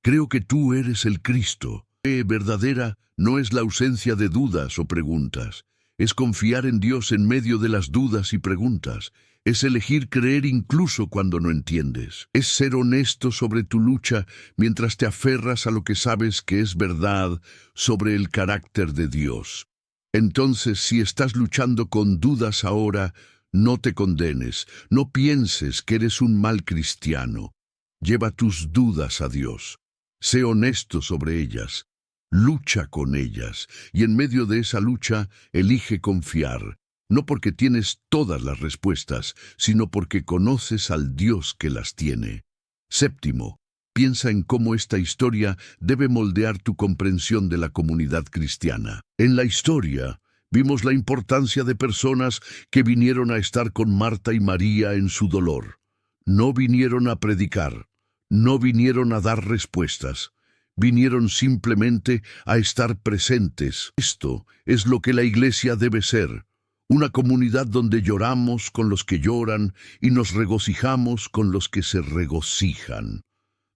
Creo que tú eres el Cristo. Fe verdadera no es la ausencia de dudas o preguntas. Es confiar en Dios en medio de las dudas y preguntas. Es elegir creer incluso cuando no entiendes. Es ser honesto sobre tu lucha mientras te aferras a lo que sabes que es verdad sobre el carácter de Dios. Entonces, si estás luchando con dudas ahora, no te condenes. No pienses que eres un mal cristiano. Lleva tus dudas a Dios. Sé honesto sobre ellas. Lucha con ellas, y en medio de esa lucha, elige confiar, no porque tienes todas las respuestas, sino porque conoces al Dios que las tiene. Séptimo, piensa en cómo esta historia debe moldear tu comprensión de la comunidad cristiana. En la historia, vimos la importancia de personas que vinieron a estar con Marta y María en su dolor. No vinieron a predicar, no vinieron a dar respuestas. Vinieron simplemente a estar presentes. Esto es lo que la iglesia debe ser, una comunidad donde lloramos con los que lloran y nos regocijamos con los que se regocijan,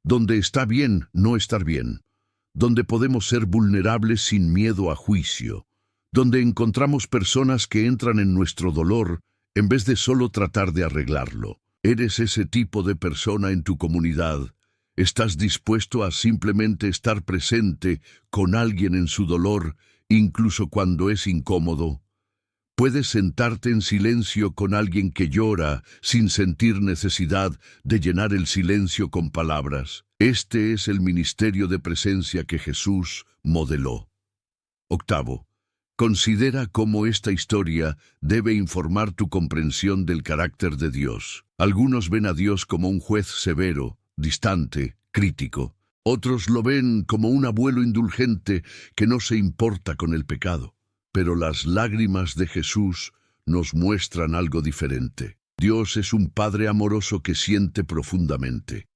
donde está bien no estar bien, donde podemos ser vulnerables sin miedo a juicio, donde encontramos personas que entran en nuestro dolor en vez de solo tratar de arreglarlo. ¿Eres ese tipo de persona en tu comunidad? ¿Estás dispuesto a simplemente estar presente con alguien en su dolor, incluso cuando es incómodo? ¿Puedes sentarte en silencio con alguien que llora sin sentir necesidad de llenar el silencio con palabras? Este es el ministerio de presencia que Jesús modeló. Octavo, considera cómo esta historia debe informar tu comprensión del carácter de Dios. Algunos ven a Dios como un juez severo, distante, crítico. Otros lo ven como un abuelo indulgente que no se importa con el pecado. Pero las lágrimas de Jesús nos muestran algo diferente. Dios es un Padre amoroso que siente profundamente,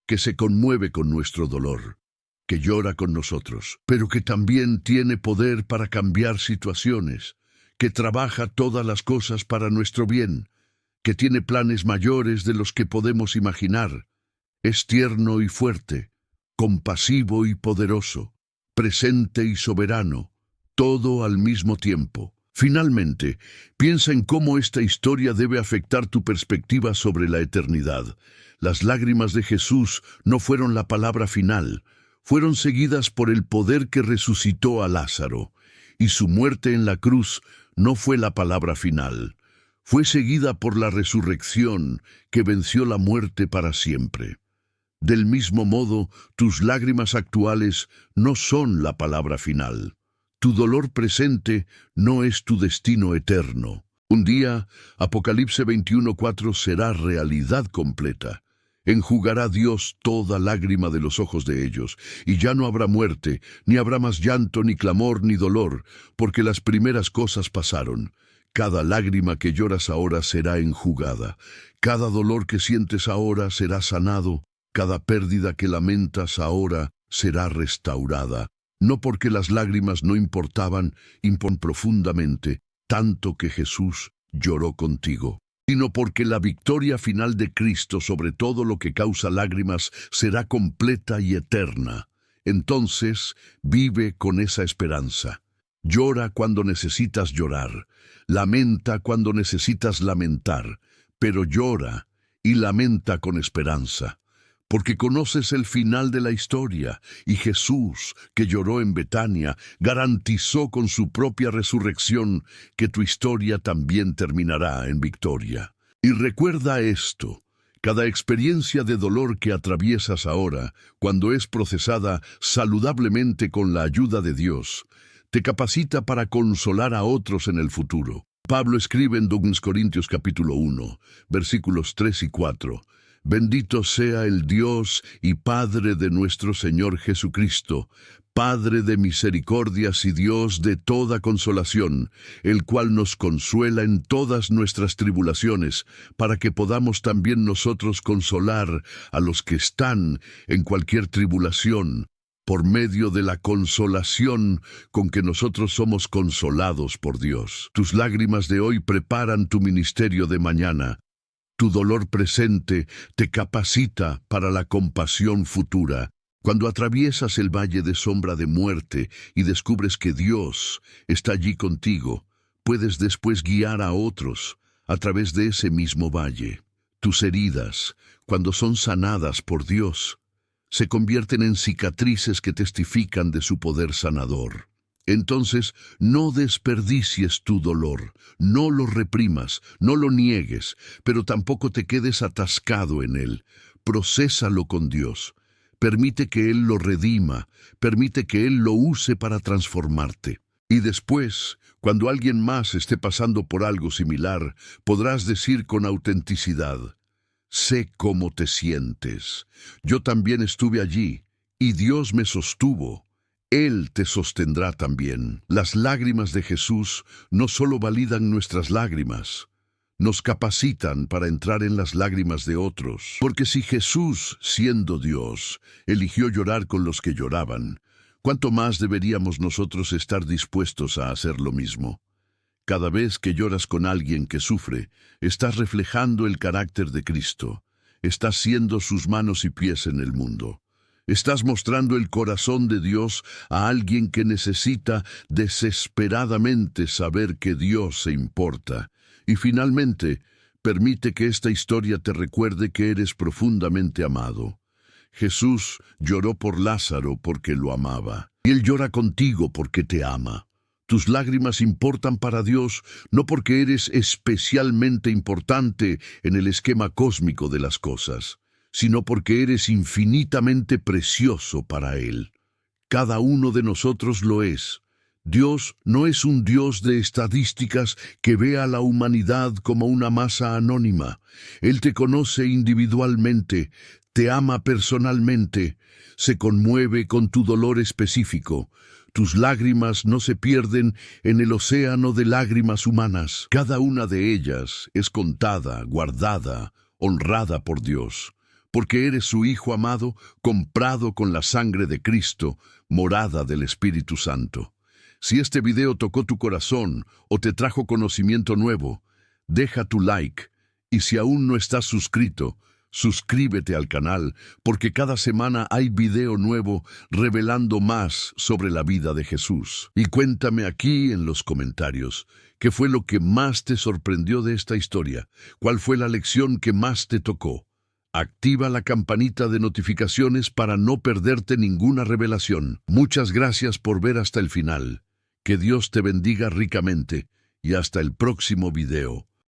que se conmueve con nuestro dolor, que llora con nosotros, pero que también tiene poder para cambiar situaciones, que trabaja todas las cosas para nuestro bien, que tiene planes mayores de los que podemos imaginar. Es tierno y fuerte, compasivo y poderoso, presente y soberano, todo al mismo tiempo. Finalmente, piensa en cómo esta historia debe afectar tu perspectiva sobre la eternidad. Las lágrimas de Jesús no fueron la palabra final, fueron seguidas por el poder que resucitó a Lázaro, y su muerte en la cruz no fue la palabra final. Fue seguida por la resurrección que venció la muerte para siempre. Del mismo modo, tus lágrimas actuales no son la palabra final. Tu dolor presente no es tu destino eterno. Un día, Apocalipsis 21:4 será realidad completa. Enjugará Dios toda lágrima de los ojos de ellos, y ya no habrá muerte, ni habrá más llanto, ni clamor, ni dolor, porque las primeras cosas pasaron. Cada lágrima que lloras ahora será enjugada. Cada dolor que sientes ahora será sanado. Cada pérdida que lamentas ahora será restaurada. No porque las lágrimas no importaban profundamente, tanto que Jesús lloró contigo, sino porque la victoria final de Cristo sobre todo lo que causa lágrimas será completa y eterna. Entonces, vive con esa esperanza. Llora cuando necesitas llorar. Lamenta cuando necesitas lamentar. Pero llora y lamenta con esperanza. Porque conoces el final de la historia, y Jesús, que lloró en Betania, garantizó con su propia resurrección que tu historia también terminará en victoria. Y recuerda esto: cada experiencia de dolor que atraviesas ahora, cuando es procesada saludablemente con la ayuda de Dios, te capacita para consolar a otros en el futuro. Pablo escribe en 2 Corintios capítulo 1, versículos 3 y 4, Bendito sea el Dios y Padre de nuestro Señor Jesucristo, Padre de misericordias y Dios de toda consolación, el cual nos consuela en todas nuestras tribulaciones, para que podamos también nosotros consolar a los que están en cualquier tribulación, por medio de la consolación con que nosotros somos consolados por Dios. Tus lágrimas de hoy preparan tu ministerio de mañana. Tu dolor presente te capacita para la compasión futura. Cuando atraviesas el valle de sombra de muerte y descubres que Dios está allí contigo, puedes después guiar a otros a través de ese mismo valle. Tus heridas, cuando son sanadas por Dios, se convierten en cicatrices que testifican de su poder sanador. Entonces, no desperdicies tu dolor, no lo reprimas, no lo niegues, pero tampoco te quedes atascado en él. Procésalo con Dios. Permite que Él lo redima, permite que Él lo use para transformarte. Y después, cuando alguien más esté pasando por algo similar, podrás decir con autenticidad: sé cómo te sientes. Yo también estuve allí, y Dios me sostuvo. Él te sostendrá también. Las lágrimas de Jesús no solo validan nuestras lágrimas, nos capacitan para entrar en las lágrimas de otros. Porque si Jesús, siendo Dios, eligió llorar con los que lloraban, ¿cuánto más deberíamos nosotros estar dispuestos a hacer lo mismo? Cada vez que lloras con alguien que sufre, estás reflejando el carácter de Cristo. Estás siendo sus manos y pies en el mundo. Estás mostrando el corazón de Dios a alguien que necesita desesperadamente saber que Dios se importa. Y finalmente, permite que esta historia te recuerde que eres profundamente amado. Jesús lloró por Lázaro porque lo amaba, y Él llora contigo porque te ama. Tus lágrimas importan para Dios no porque eres especialmente importante en el esquema cósmico de las cosas, sino porque eres infinitamente precioso para Él. Cada uno de nosotros lo es. Dios no es un Dios de estadísticas que ve a la humanidad como una masa anónima. Él te conoce individualmente, te ama personalmente, se conmueve con tu dolor específico. Tus lágrimas no se pierden en el océano de lágrimas humanas. Cada una de ellas es contada, guardada, honrada por Dios, porque eres su Hijo amado, comprado con la sangre de Cristo, morada del Espíritu Santo. Si este video tocó tu corazón o te trajo conocimiento nuevo, deja tu like, y si aún no estás suscrito, suscríbete al canal, porque cada semana hay video nuevo revelando más sobre la vida de Jesús. Y cuéntame aquí en los comentarios, ¿qué fue lo que más te sorprendió de esta historia? ¿Cuál fue la lección que más te tocó? Activa la campanita de notificaciones para no perderte ninguna revelación. Muchas gracias por ver hasta el final. Que Dios te bendiga ricamente y hasta el próximo video.